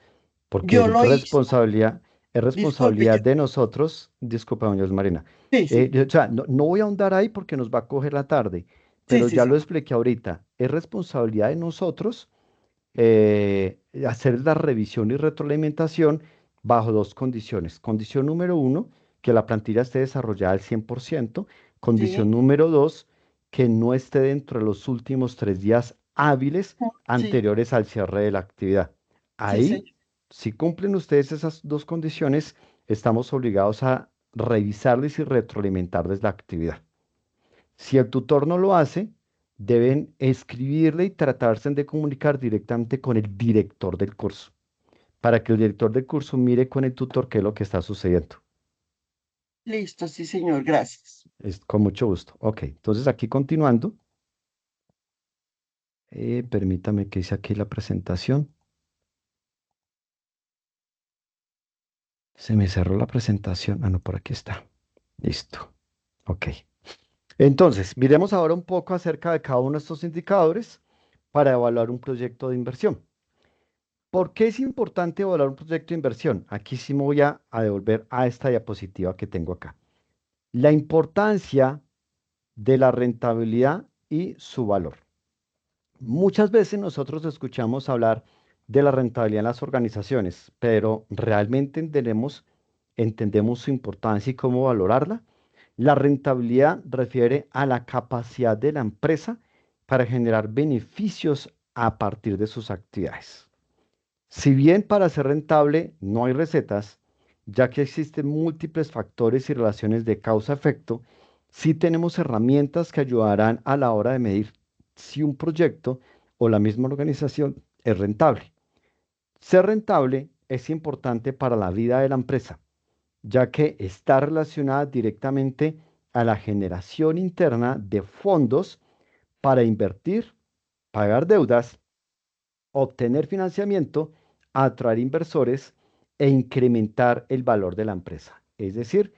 porque Yo lo hice, es disculpe, responsabilidad de nosotros. Disculpa, doña Luz Marina. sí, sí, O sea, no voy a ahondar ahí porque nos va a coger la tarde, sí, pero sí, ya lo sí, expliqué ahorita. Es responsabilidad de nosotros hacer la revisión y retroalimentación bajo dos condiciones. Condición número uno, que la plantilla esté desarrollada al 100%. Condición sí, número dos, que no esté dentro de los últimos 3 días hábiles sí, anteriores al cierre de la actividad. sí, Ahí, señor. si cumplen ustedes esas dos condiciones, estamos obligados a revisarles y retroalimentarles la actividad. Si el tutor no lo hace, deben escribirle y tratarse de comunicar directamente con el director del curso, para que el director del curso mire con el tutor qué es lo que está sucediendo. Listo, sí, señor, gracias. Es con mucho gusto. Ok, entonces aquí continuando, permítame que hice aquí la presentación. Se me cerró la presentación. Ah, no, por aquí está. Listo. Ok. Entonces, miremos ahora un poco acerca de cada uno de estos indicadores para evaluar un proyecto de inversión. ¿Por qué es importante evaluar un proyecto de inversión? Aquí sí me voy a devolver a esta diapositiva que tengo acá. La importancia de la rentabilidad y su valor. Muchas veces nosotros escuchamos hablar de la rentabilidad en las organizaciones, pero ¿realmente entendemos su importancia y cómo valorarla? La rentabilidad refiere a la capacidad de la empresa para generar beneficios a partir de sus actividades. Si bien para ser rentable no hay recetas, ya que existen múltiples factores y relaciones de causa-efecto, sí tenemos herramientas que ayudarán a la hora de medir si un proyecto o la misma organización es rentable. Ser rentable es importante para la vida de la empresa, ya que está relacionada directamente a la generación interna de fondos para invertir, pagar deudas, obtener financiamiento, atraer inversores e incrementar el valor de la empresa, es decir,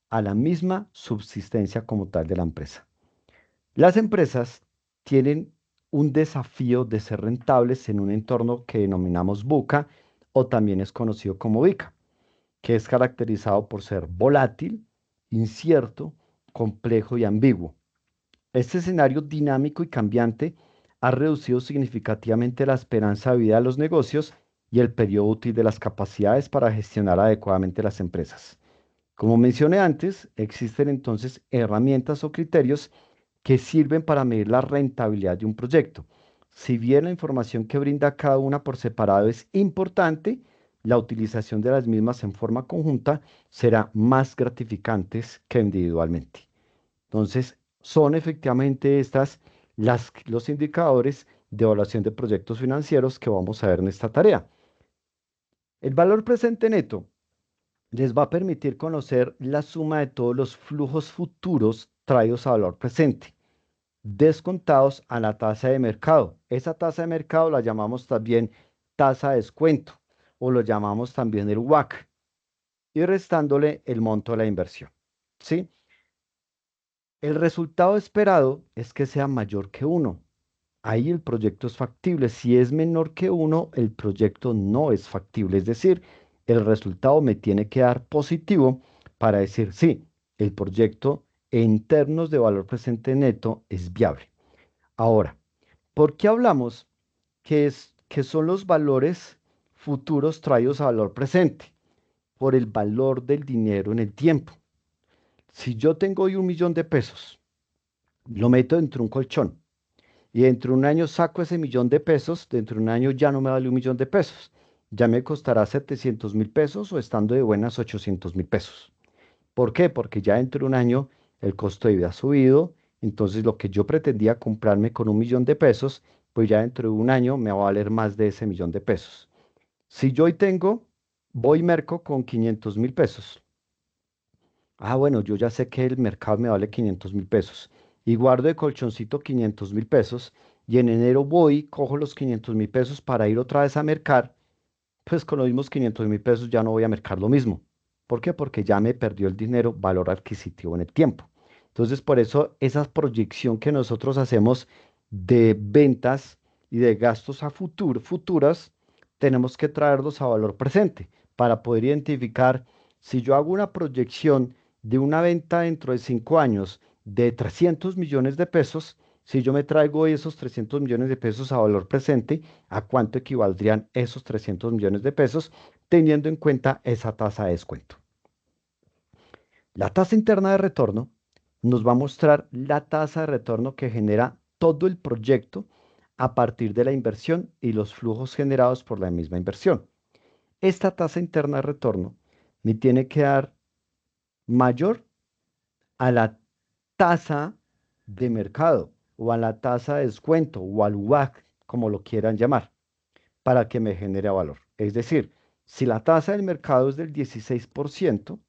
a la misma subsistencia como tal de la empresa. Las empresas tienen un desafío de ser rentables en un entorno que denominamos VUCA o también es conocido como VICA, que es caracterizado por ser volátil, incierto, complejo y ambiguo. Este escenario dinámico y cambiante ha reducido significativamente la esperanza de vida de los negocios y el periodo útil de las capacidades para gestionar adecuadamente las empresas. Como mencioné antes, existen entonces herramientas o criterios que sirven para medir la rentabilidad de un proyecto. Si bien la información que brinda cada una por separado es importante, la utilización de las mismas en forma conjunta será más gratificante que individualmente. Entonces, son efectivamente los indicadores de evaluación de proyectos financieros que vamos a ver en esta tarea. El valor presente neto les va a permitir conocer la suma de todos los flujos futuros traídos a valor presente, descontados a la tasa de mercado. Esa tasa de mercado la llamamos también tasa de descuento o lo llamamos también el WACC y restándole el monto de la inversión. ¿Sí? El resultado esperado es que sea mayor que 1. Ahí el proyecto es factible. Si es menor que 1, el proyecto no es factible. Es decir, el resultado me tiene que dar positivo para decir, sí, el proyecto en términos de valor presente neto es viable. Ahora, ¿por qué hablamos que son los valores futuros traídos a valor presente por el valor del dinero en el tiempo. Si yo tengo hoy 1.000.000 de pesos, lo meto dentro de un colchón y dentro de un año saco ese 1.000.000 de pesos, dentro de un año ya no me vale 1.000.000 de pesos. Ya me costará 700.000 pesos o estando de buenas 800.000 pesos. ¿Por qué? Porque ya dentro de un año el costo de vida ha subido, entonces lo que yo pretendía comprarme con 1.000.000 de pesos, pues ya dentro de un año me va a valer más de ese 1.000.000 de pesos. Si yo hoy tengo, voy merco con 500.000 pesos. Ah, bueno, yo ya sé que el mercado me vale 500.000 pesos y guardo de colchoncito 500.000 pesos y en enero voy, cojo los 500.000 pesos para ir otra vez a mercar, pues con los mismos 500.000 pesos ya no voy a mercar lo mismo. ¿Por qué? Porque ya me perdió el dinero, valor adquisitivo en el tiempo. Entonces, por eso esa proyección que nosotros hacemos de ventas y de gastos a futuras, tenemos que traerlos a valor presente para poder identificar si yo hago una proyección de una venta dentro de 5 años de 300 millones de pesos, si yo me traigo esos 300 millones de pesos a valor presente, ¿a cuánto equivaldrían esos 300 millones de pesos teniendo en cuenta esa tasa de descuento? La tasa interna de retorno nos va a mostrar la tasa de retorno que genera todo el proyecto a partir de la inversión y los flujos generados por la misma inversión. Esta tasa interna de retorno me tiene que dar mayor a la tasa de mercado o a la tasa de descuento o al WACC, como lo quieran llamar, para que me genere valor. Es decir, si la tasa del mercado es del 16%,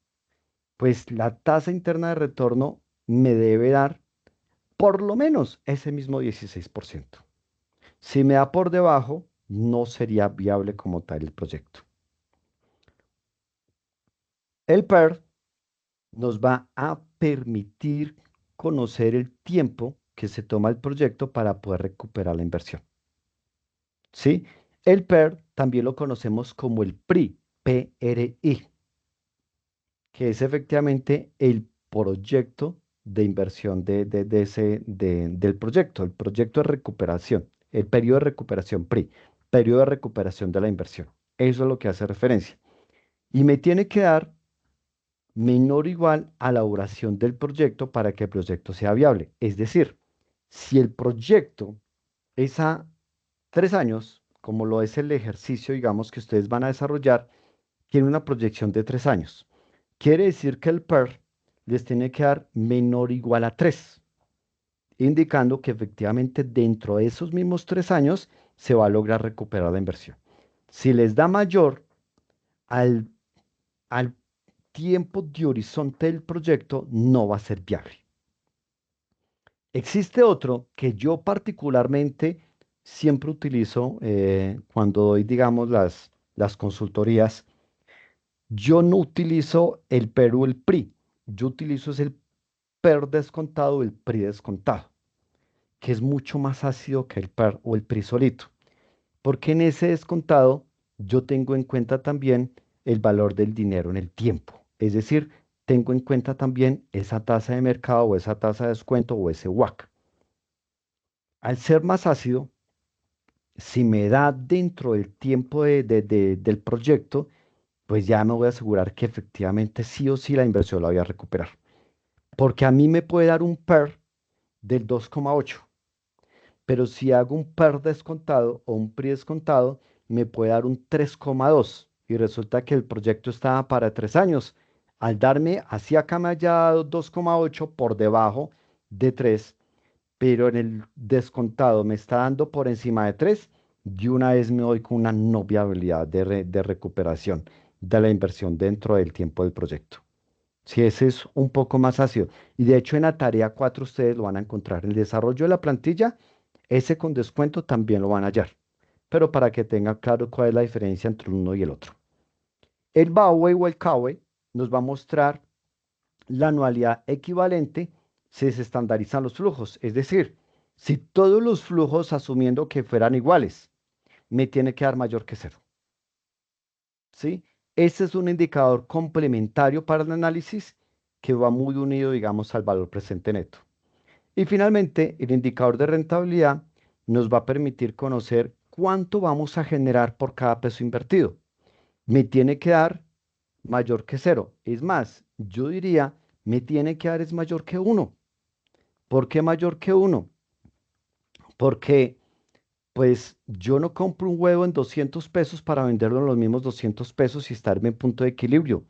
pues la tasa interna de retorno me debe dar por lo menos ese mismo 16%. Si me da por debajo, no sería viable como tal el proyecto. El PER nos va a permitir conocer el tiempo que se toma el proyecto para poder recuperar la inversión. ¿Sí? El PER también lo conocemos como el PRI, PRI, que es efectivamente el proyecto de inversión del proyecto, el proyecto de recuperación, el periodo de recuperación PRI, periodo de recuperación de la inversión. Eso es lo que hace referencia. Y me tiene que dar menor o igual a la duración del proyecto para que el proyecto sea viable. Es decir, si el proyecto es a 3 años, como lo es el ejercicio, digamos, que ustedes van a desarrollar, tiene una proyección de 3 años. Quiere decir que el PER les tiene que dar menor o igual a 3, indicando que efectivamente dentro de esos mismos 3 años se va a lograr recuperar la inversión. Si les da mayor al, al tiempo de horizonte del proyecto, no va a ser viable. Existe otro que yo particularmente siempre utilizo cuando doy, digamos, las consultorías. Yo no utilizo el PER o el PRI, yo utilizo es el PER descontado o el PRI descontado, que es mucho más ácido que el PER o el PRI solito, porque en ese descontado yo tengo en cuenta también el valor del dinero en el tiempo, es decir, tengo en cuenta también esa tasa de mercado o esa tasa de descuento o ese WACC. Al ser más ácido, si me da dentro del tiempo del proyecto, pues ya me voy a asegurar que efectivamente sí o sí la inversión la voy a recuperar. Porque a mí me puede dar un PER del 2,8, pero si hago un PER descontado o un PRI descontado, me puede dar un 3,2 y resulta que el proyecto estaba para 3 años. Al darme, así acá me haya dado 2,8 por debajo de 3, pero en el descontado me está dando por encima de 3, de una vez me doy con una no viabilidad de recuperación de la inversión dentro del tiempo del proyecto. Si ese es un poco más ácido. Y de hecho en la tarea 4 ustedes lo van a encontrar. El desarrollo de la plantilla, ese con descuento también lo van a hallar. Pero para que tengan claro cuál es la diferencia entre uno y el otro. El BAUE o el CAUE nos va a mostrar la anualidad equivalente si se estandarizan los flujos. Es decir, si todos los flujos, asumiendo que fueran iguales, me tiene que dar mayor que cero. ¿Sí? Este es un indicador complementario para el análisis que va muy unido, digamos, al valor presente neto. Y finalmente, el indicador de rentabilidad nos va a permitir conocer ¿cuánto vamos a generar por cada peso invertido? Me tiene que dar mayor que cero. Es más, yo diría, me tiene que dar es mayor que uno. ¿Por qué mayor que uno? Porque pues yo no compro un huevo en 200 pesos para venderlo en los mismos 200 pesos y estarme en punto de equilibrio.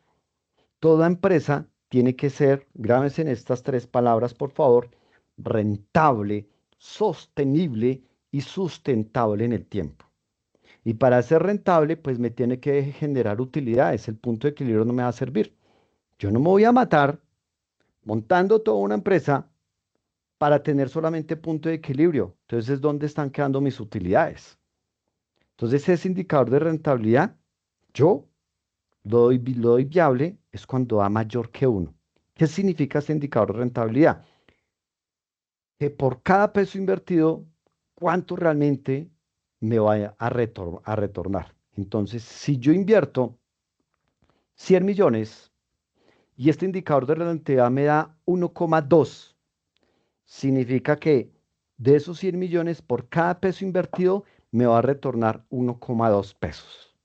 Toda empresa tiene que ser, grábense en estas tres palabras, por favor, rentable, sostenible y sustentable en el tiempo. Y para ser rentable, pues me tiene que generar utilidades. El punto de equilibrio no me va a servir. Yo no me voy a matar montando toda una empresa para tener solamente punto de equilibrio. Entonces, ¿dónde están quedando mis utilidades? Entonces, ese indicador de rentabilidad, yo lo doy viable es cuando da mayor que uno. ¿Qué significa ese indicador de rentabilidad? Que por cada peso invertido, ¿cuánto realmente me vaya a retornar? Entonces, si yo invierto 100 millones y este indicador de rentabilidad me da 1,2, significa que de esos 100 millones, por cada peso invertido, me va a retornar 1,2 pesos.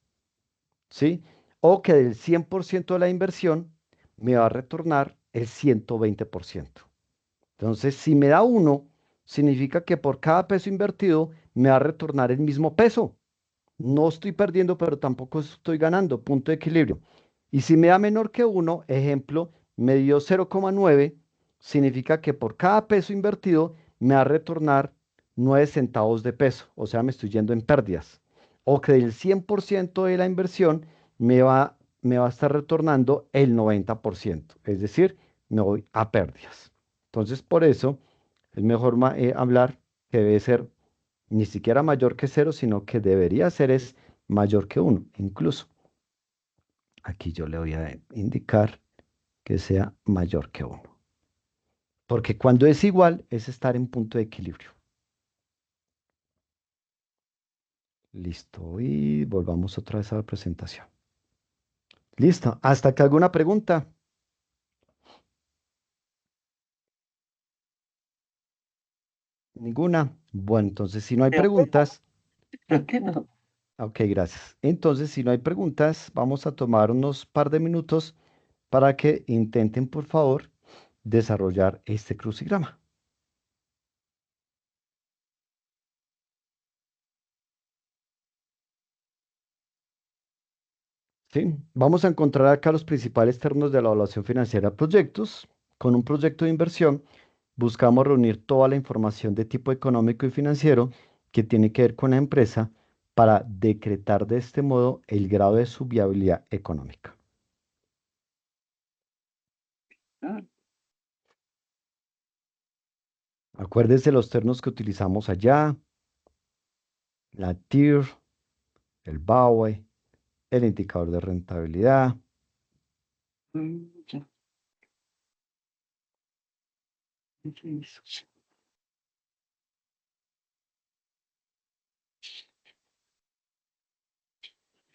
¿Sí? O que del 100% de la inversión me va a retornar el 120%. Entonces, si me da uno, significa que por cada peso invertido me va a retornar el mismo peso. No estoy perdiendo, pero tampoco estoy ganando. Punto de equilibrio. Y si me da menor que uno, ejemplo, me dio 0,9, significa que por cada peso invertido me va a retornar 9 centavos de peso. O sea, me estoy yendo en pérdidas. O que del 100% de la inversión me va a estar retornando el 90%. Es decir, me voy a pérdidas. Entonces, por eso es mejor hablar que debe ser ni siquiera mayor que cero, sino que debería ser es mayor que uno. Incluso aquí yo le voy a indicar que sea mayor que uno. Porque cuando es igual es estar en punto de equilibrio. Listo. Y volvamos otra vez a la presentación. Listo. ¿Hasta que alguna pregunta? ¿Ninguna? Bueno, entonces si no hay Creo que no, preguntas, creo que no. ok, gracias. Entonces, si no hay preguntas, vamos a tomar unos par de minutos para que intenten, por favor, desarrollar este crucigrama. ¿Sí? Vamos a encontrar acá los principales términos de la evaluación financiera de proyectos. Con un proyecto de inversión, buscamos reunir toda la información de tipo económico y financiero que tiene que ver con la empresa para decretar de este modo el grado de su viabilidad económica. Ah, Acuérdense los términos que utilizamos allá, la TIR, el BAWE, el indicador de rentabilidad. ya, eso.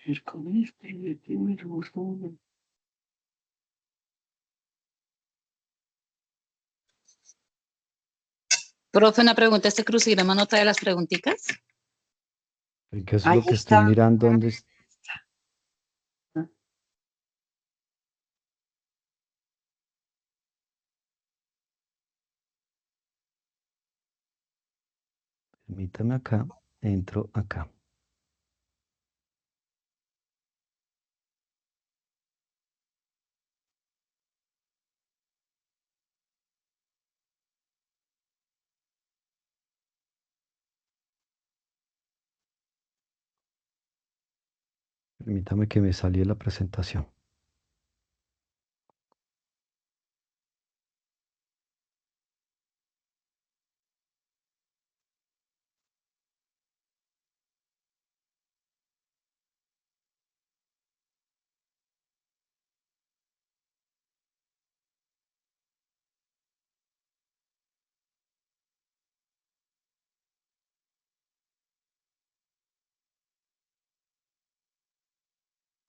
Ir con este, me gusta uno. Profe, una pregunta, ¿este crucigrama no trae las preguntitas? Que eso es Ahí lo que estoy está. mirando, dónde permítame acá, entro acá. Permítame que me salí de la presentación.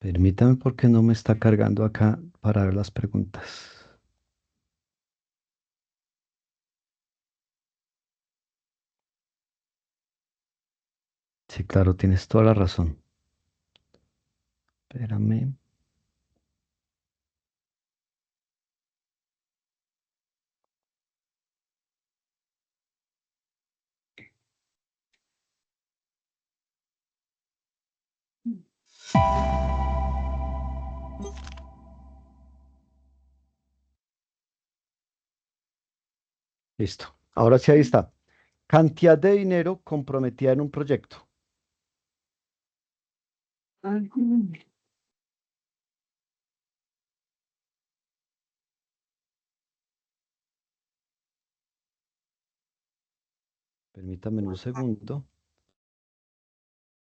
Permítame porque no me está cargando acá para ver las preguntas. Sí, claro, tienes toda la razón. Espérame. Listo. Ahora sí, ahí está. Cantidad de dinero comprometida en un proyecto. Ujú. Permítame un segundo.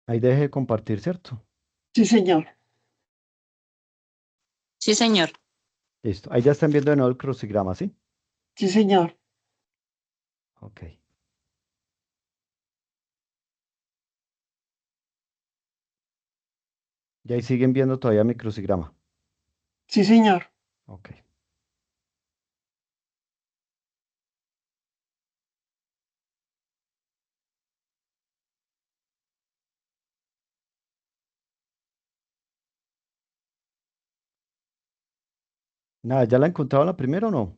Ahí deje de compartir, ¿cierto? Sí, señor. Sí, señor. Listo. Ahí ya están viendo de nuevo el crucigrama, ¿sí? Sí, señor. Ok. Y ahí siguen viendo todavía mi crucigrama. Sí, señor. Ok. Nada, ¿ya la encontraron la primera o no?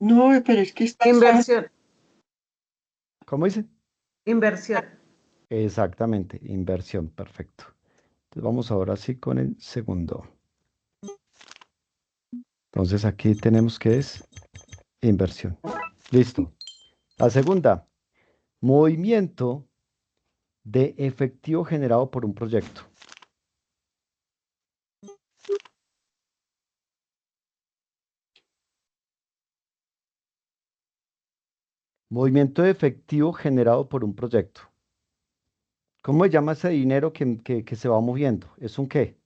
No, pero es que está Inversión, ¿Cómo dice? inversión. Exactamente, inversión, perfecto. Entonces vamos ahora sí con el segundo. Entonces aquí tenemos que es inversión. Listo. La segunda, movimiento de efectivo generado por un proyecto. Movimiento de efectivo generado por un proyecto. ¿Cómo se llama ese dinero que se va moviendo? ¿Es un qué?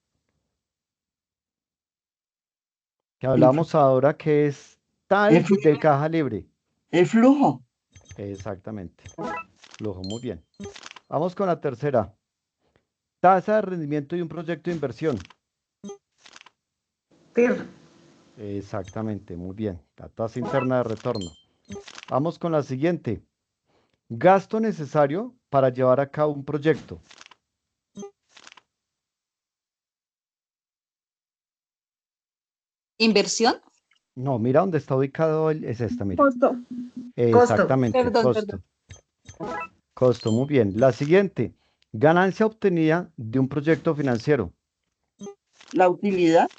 Que el, flu- hablamos ahora que es el tal flu- de caja libre. el flujo. Exactamente. Flujo, muy bien. Vamos con la tercera. Tasa de rendimiento de un proyecto de inversión. TIR, Exactamente, muy bien. La tasa interna de retorno. Vamos con la siguiente. Gasto necesario para llevar a cabo un proyecto. Inversión. No, mira dónde está ubicado es esta, mira. costo, costo, Exactamente, Perdón, costo. perdón. Costo, muy bien. La siguiente. Ganancia obtenida de un proyecto financiero. La utilidad.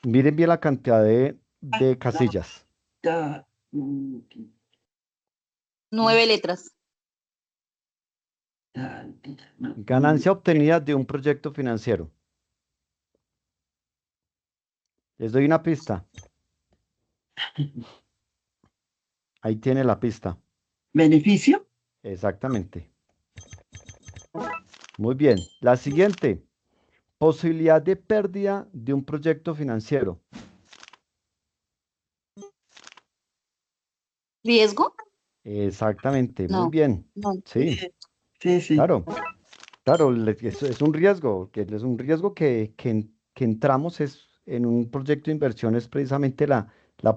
Miren bien la cantidad Ah, de casillas. la- mm, 9 letras. Ganancia obtenida de un proyecto financiero. Les doy una pista. Ahí tiene la pista. Beneficio. Exactamente. Muy bien. La siguiente. Posibilidad de pérdida de un proyecto financiero. ¿Riesgo? Exactamente. Muy No, bien. no. Sí, Sí, sí. claro. Claro, es un riesgo, que es un riesgo que entramos es, en un proyecto de inversión es precisamente la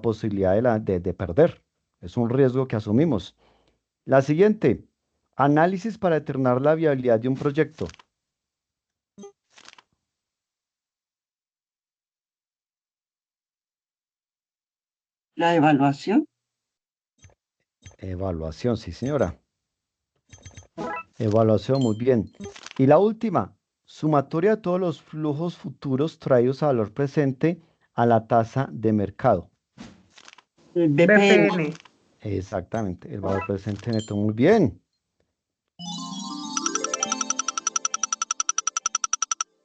posibilidad de perder. Es un riesgo que asumimos. La siguiente, análisis para determinar la viabilidad de un proyecto. La evaluación. Evaluación, sí, señora. Evaluación, muy bien. Y la última, sumatoria de todos los flujos futuros traídos a valor presente a la tasa de mercado. El BPM. BPN. Exactamente, el valor presente neto, muy bien.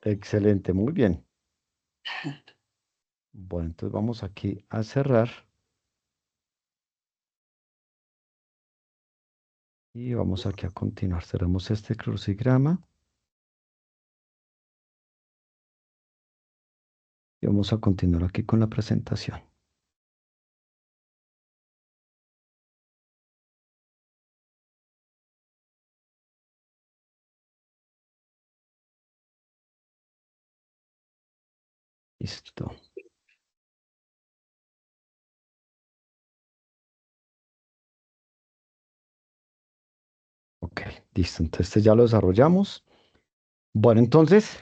Excelente, muy bien. Bueno, entonces vamos aquí a cerrar y vamos aquí a continuar. Cerramos este crucigrama y vamos a continuar aquí con la presentación. Listo. Ok. Ok, listo. Entonces este ya lo desarrollamos. Bueno, entonces,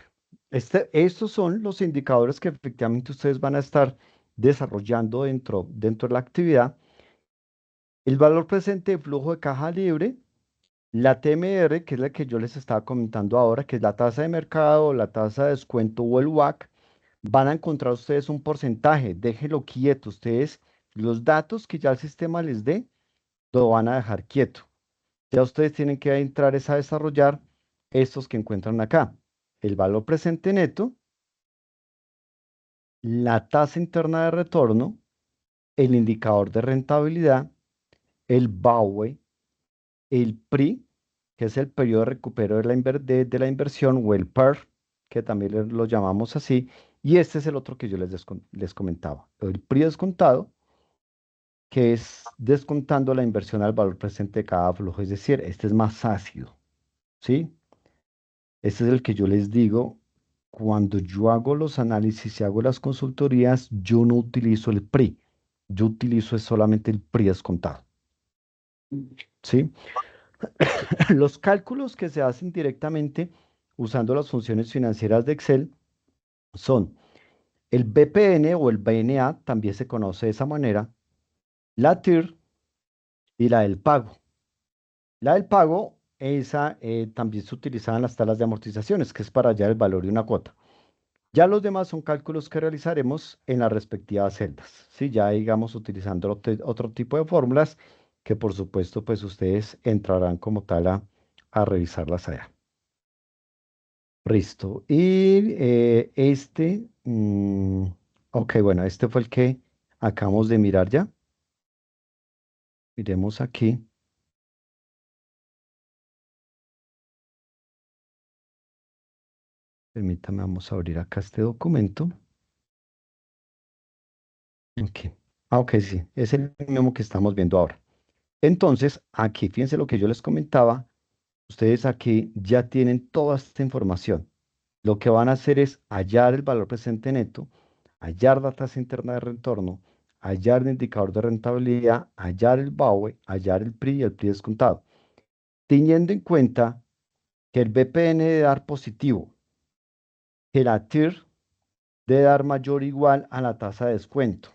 estos son los indicadores que efectivamente ustedes van a estar desarrollando dentro de la actividad. El valor presente de flujo de caja libre, la TMR, que es la que yo les estaba comentando ahora, que es la tasa de mercado, la tasa de descuento o el WAC, van a encontrar ustedes un porcentaje. Déjenlo quieto. Ustedes, los datos que ya el sistema les dé, lo van a dejar quieto. Ya ustedes tienen que entrar es a desarrollar estos que encuentran acá. El valor presente neto, la tasa interna de retorno, el indicador de rentabilidad, el BAUE, el PRI, que es el periodo de recupero de la inversión, o el PER, que también lo llamamos así, y este es el otro que yo les comentaba, el PRI descontado, que es descontando la inversión al valor presente de cada flujo, es decir, este es más ácido, ¿sí? Este es el que yo les digo, cuando yo hago los análisis y hago las consultorías, yo no utilizo el PRI, yo utilizo es solamente el PRI descontado, ¿sí? Los cálculos que se hacen directamente usando las funciones financieras de Excel son el BPN o el BNA, también se conoce de esa manera, la TIR y la del pago. La del pago, esa también se utiliza en las tablas de amortizaciones, que es para hallar el valor de una cuota. Ya los demás son cálculos que realizaremos en las respectivas celdas, ¿sí? Ya digamos utilizando otro tipo de fórmulas que por supuesto pues ustedes entrarán como tal a revisarlas allá. Listo. Y ok, bueno, este fue el que acabamos de mirar ya. Miremos aquí. Permítame, vamos a abrir acá este documento. Ok. Ah, ok, sí, es el mismo que estamos viendo ahora. Entonces, aquí, fíjense lo que yo les comentaba. Ustedes aquí ya tienen toda esta información. Lo que van a hacer es hallar el valor presente neto, hallar la tasa interna de retorno, hallar el indicador de rentabilidad, hallar el BAUE, hallar el PRI y el PRI descontado. Teniendo en cuenta que el BPN debe dar positivo, que la TIR debe dar mayor o igual a la tasa de descuento,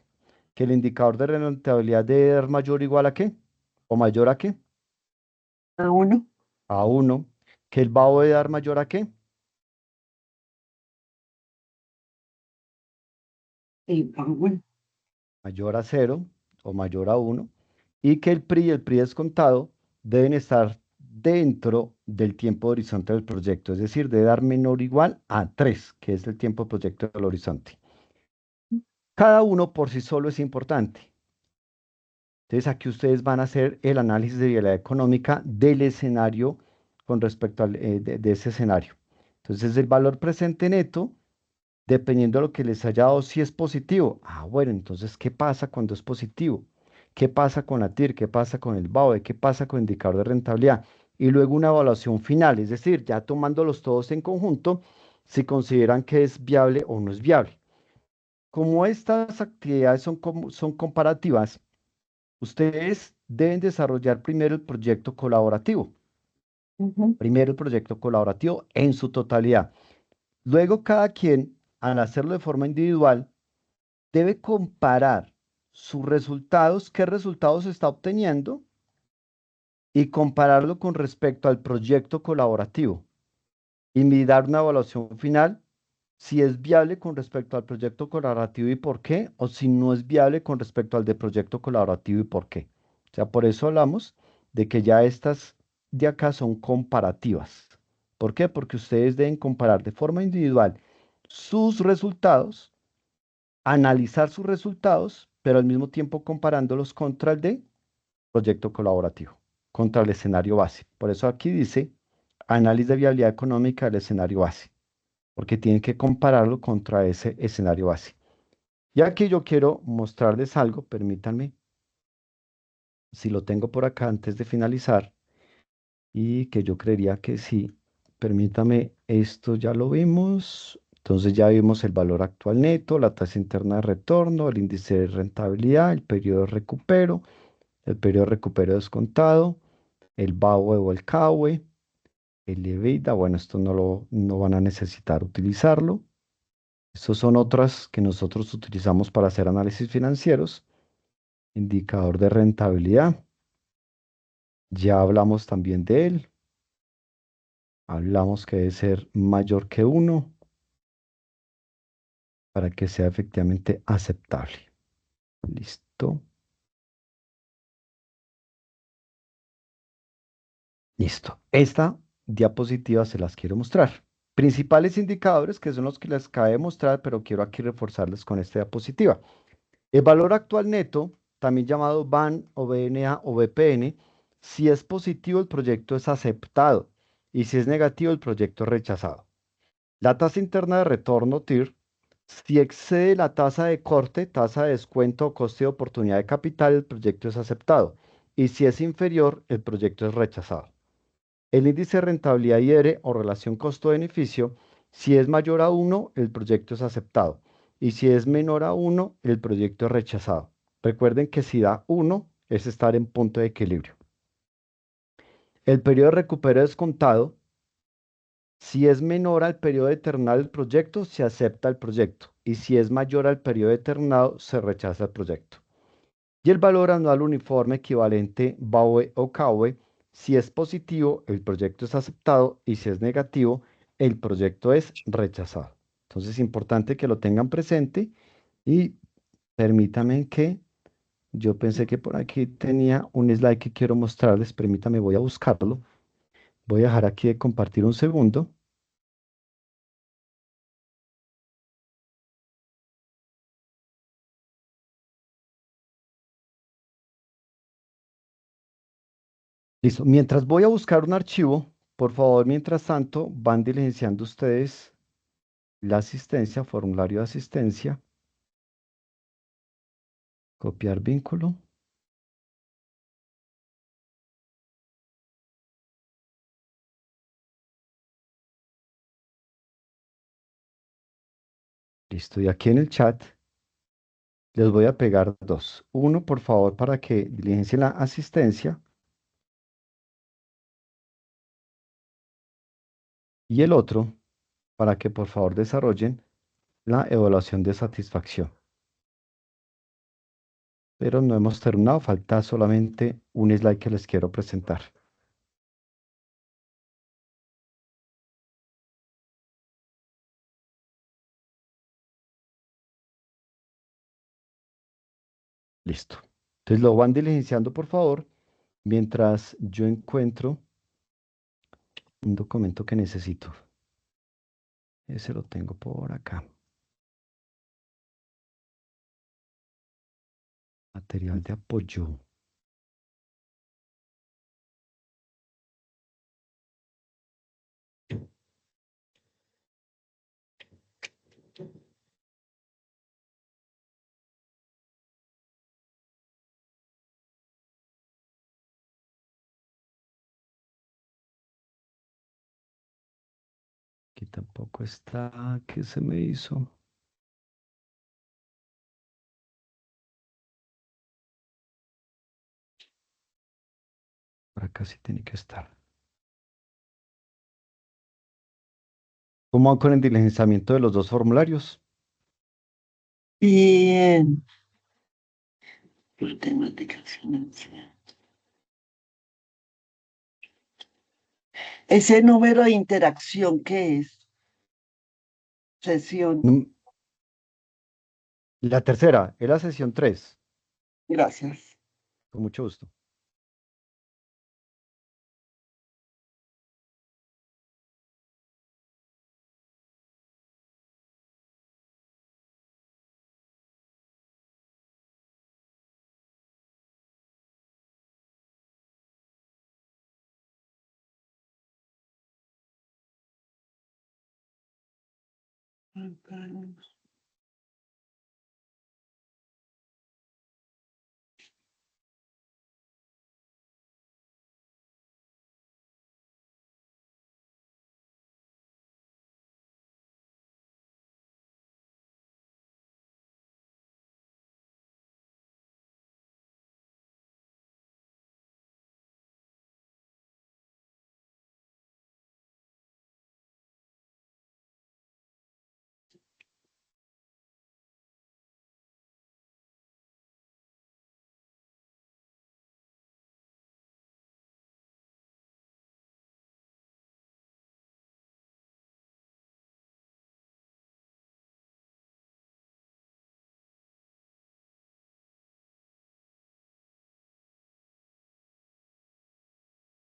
que el indicador de rentabilidad debe dar mayor o igual a qué, o mayor a qué, A uno. a 1, que el BAUE debe dar mayor a qué, Sí, a uno. mayor a 0 o mayor a 1, y que el PRI y el PRI descontado deben estar dentro del tiempo de horizonte del proyecto, es decir, debe dar menor o igual a 3, que es el tiempo de proyecto del horizonte. Cada uno por sí solo es importante. Entonces aquí ustedes van a hacer el análisis de viabilidad económica del escenario con respecto de ese escenario. Entonces el valor presente neto, dependiendo de lo que les haya dado, si es positivo. Ah, bueno, entonces, ¿qué pasa cuando es positivo? ¿Qué pasa con la TIR? ¿Qué pasa con el BAUE? ¿Qué pasa con el indicador de rentabilidad? Y luego una evaluación final, es decir, ya tomándolos todos en conjunto, si consideran que es viable o no es viable. Como estas actividades son comparativas, ustedes deben desarrollar primero el proyecto colaborativo. Ujú. Primero el proyecto colaborativo en su totalidad. Luego cada quien, al hacerlo de forma individual, debe comparar sus resultados, qué resultados está obteniendo, y compararlo con respecto al proyecto colaborativo. Y mirar una evaluación final si es viable con respecto al proyecto colaborativo y por qué, o si no es viable con respecto al de proyecto colaborativo y por qué. O sea, por eso hablamos de que ya estas de acá son comparativas. ¿Por qué? Porque ustedes deben comparar de forma individual sus resultados, analizar sus resultados, pero al mismo tiempo comparándolos contra el de proyecto colaborativo, contra el escenario base. Por eso aquí dice análisis de viabilidad económica del escenario base, porque tienen que compararlo contra ese escenario base. Y aquí yo quiero mostrarles algo, permítanme, si lo tengo por acá antes de finalizar, y que yo creería que sí. Permítame, esto ya lo vimos. Entonces ya vimos el valor actual neto, la tasa interna de retorno, el índice de rentabilidad, el periodo de recupero descontado, el BAWE o el CAWE, el EBITDA, bueno, esto no van a necesitar utilizarlo. Estos son otras que nosotros utilizamos para hacer análisis financieros. Indicador de rentabilidad. Ya hablamos también de él. Hablamos que debe ser mayor que 1 para que sea efectivamente aceptable. Listo. Listo. Esta diapositiva se las quiero mostrar. Principales indicadores que son los que les acabé de mostrar, pero quiero aquí reforzarles con esta diapositiva. El valor actual neto, también llamado BAN o BNA o BPN, si es positivo el proyecto es aceptado y si es negativo el proyecto es rechazado. La tasa interna de retorno TIR, si excede la tasa de corte, tasa de descuento o coste de oportunidad de capital, el proyecto es aceptado y si es inferior, el proyecto es rechazado. El índice de rentabilidad IR o relación costo-beneficio, si es mayor a 1, el proyecto es aceptado. Y si es menor a 1, el proyecto es rechazado. Recuerden que si da 1, es estar en punto de equilibrio. El periodo de recupero descontado, si es menor al periodo determinado del proyecto, se acepta el proyecto. Y si es mayor al periodo determinado, se rechaza el proyecto. Y el valor anual uniforme equivalente BAUE o CAUE, si es positivo, el proyecto es aceptado y si es negativo, el proyecto es rechazado. Entonces es importante que lo tengan presente y permítanme que yo pensé que por aquí tenía un slide que quiero mostrarles. Permítame, voy a buscarlo. Voy a dejar aquí de compartir un segundo. Listo. Mientras voy a buscar un archivo, por favor, mientras tanto, van diligenciando ustedes la asistencia, formulario de asistencia. Copiar vínculo. Listo. Y aquí en el chat les voy a pegar dos. Uno, por favor, para que diligencien la asistencia. Y el otro, para que por favor desarrollen la evaluación de satisfacción. Pero no hemos terminado, falta solamente un slide que les quiero presentar. Listo. Entonces lo van diligenciando, por favor, mientras yo encuentro un documento que necesito. Ese lo tengo por acá. Material de apoyo. Aquí tampoco está. ¿Qué se me hizo? Por acá sí tiene que estar. ¿Cómo van con el diligenciamiento de los dos formularios? Bien. Por temáticas financieras. Ese número de interacción, ¿qué es? Sesión. Num- La tercera, es la sesión 3. Gracias. Con mucho gusto.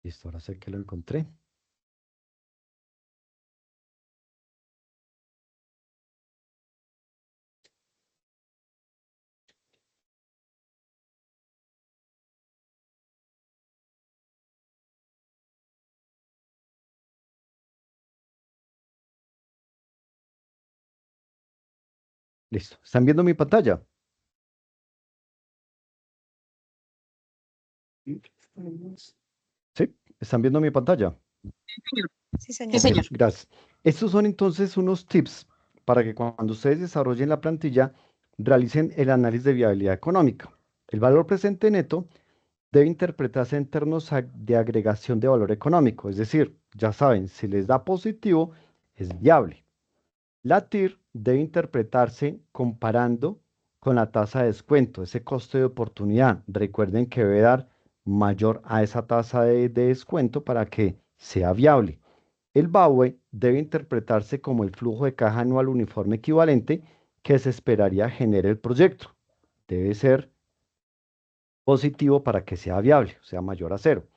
Listo, ahora sé que lo encontré. Listo. ¿Están viendo mi pantalla? ¿Sí? ¿Están viendo mi pantalla? Sí, señor. Sí, señor. Gracias. Estos son entonces unos tips para que cuando ustedes desarrollen la plantilla, realicen el análisis de viabilidad económica. El valor presente neto debe interpretarse en términos de agregación de valor económico, es decir, ya saben, si les da positivo, es viable. La TIR debe interpretarse comparando con la tasa de descuento, ese coste de oportunidad. Recuerden que debe dar mayor a esa tasa de descuento para que sea viable. El BAUE debe interpretarse como el flujo de caja anual uniforme equivalente que se esperaría genere el proyecto. Debe ser positivo para que sea viable, o sea, mayor a cero.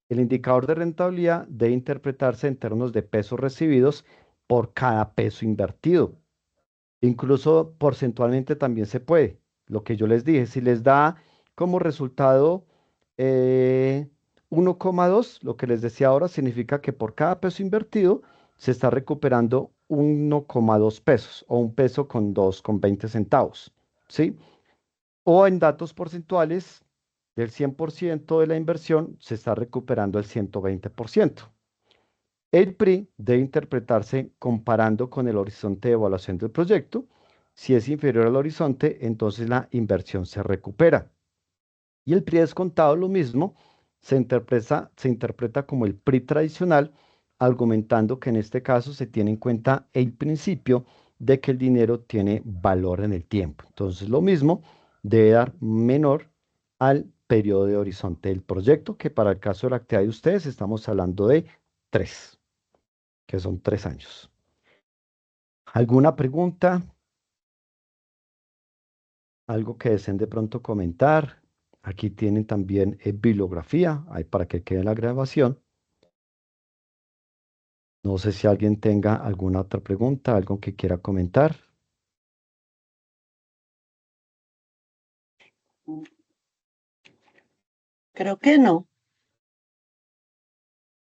El indicador de rentabilidad debe interpretarse en términos de pesos recibidos por cada peso invertido. Incluso porcentualmente también se puede. Lo que yo les dije, si les da como resultado 1,2, lo que les decía ahora significa que por cada peso invertido se está recuperando 1,2 pesos o un peso con 2,20 centavos. ¿Sí? O en datos porcentuales, del 100% de la inversión se está recuperando el 120%. El PRI debe interpretarse comparando con el horizonte de evaluación del proyecto. Si es inferior al horizonte, entonces la inversión se recupera. Y el PRI descontado, lo mismo, se interpreta como el PRI tradicional, argumentando que en este caso se tiene en cuenta el principio de que el dinero tiene valor en el tiempo. Entonces, lo mismo debe dar menor al periodo de horizonte del proyecto, que para el caso de la actividad de ustedes estamos hablando de 3, que son 3 años. ¿Alguna pregunta? ¿Algo que deseen de pronto comentar? Aquí tienen también bibliografía, ahí para que quede la grabación. No sé si alguien tenga alguna otra pregunta, algo que quiera comentar. Creo que no.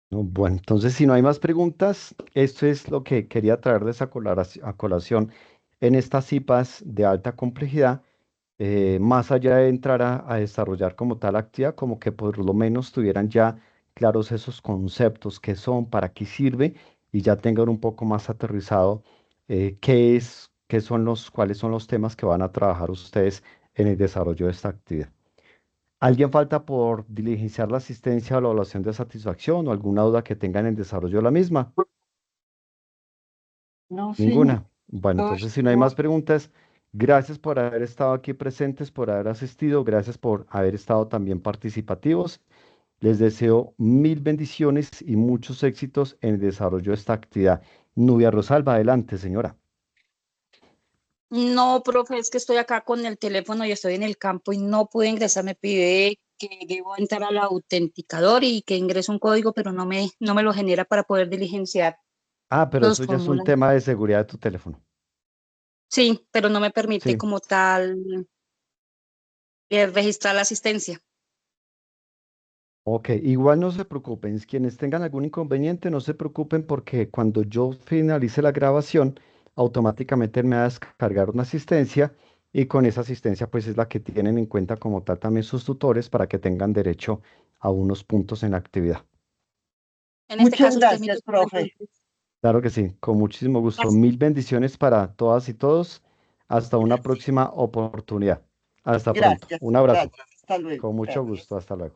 No, bueno, entonces si no hay más preguntas, esto es lo que quería traerles a colación en estas CIPAs de alta complejidad. Más allá de entrar a desarrollar como tal actividad, como que por lo menos tuvieran ya claros esos conceptos, qué son, para qué sirve, y ya tengan un poco más aterrizado cuáles son los temas que van a trabajar ustedes en el desarrollo de esta actividad. ¿Alguien falta por diligenciar la asistencia o la evaluación de satisfacción o alguna duda que tengan en el desarrollo de la misma? No, señor. Ninguna. Bueno, No, entonces si no hay más preguntas, gracias por haber estado aquí presentes, por haber asistido, gracias por haber estado también participativos. Les deseo mil bendiciones y muchos éxitos en el desarrollo de esta actividad. Nubia Rosalba, adelante, señora. no, profe, es que estoy acá con el teléfono y estoy en el campo y no pude ingresar. Me pide que debo entrar al autenticador y que ingrese un código, pero no me lo genera para poder diligenciar Ah, pero los eso ya es un formularios. tema de seguridad de tu teléfono. Sí, pero no me permite Sí. como tal registrar la asistencia. Ok, igual no se preocupen, quienes tengan algún inconveniente no se preocupen porque cuando yo finalice la grabación, automáticamente me va a descargar una asistencia y con esa asistencia pues es la que tienen en cuenta como tal también sus tutores para que tengan derecho a unos puntos en la actividad. En este Muchas caso, usted es mi gracias, tutor, profe. entonces. Claro que sí, con muchísimo gusto. Gracias. Mil bendiciones para todas y todos. Hasta una próxima oportunidad. Hasta pronto. Gracias, Un abrazo. gracias. Hasta luego. Con mucho Gracias. gusto. Hasta luego.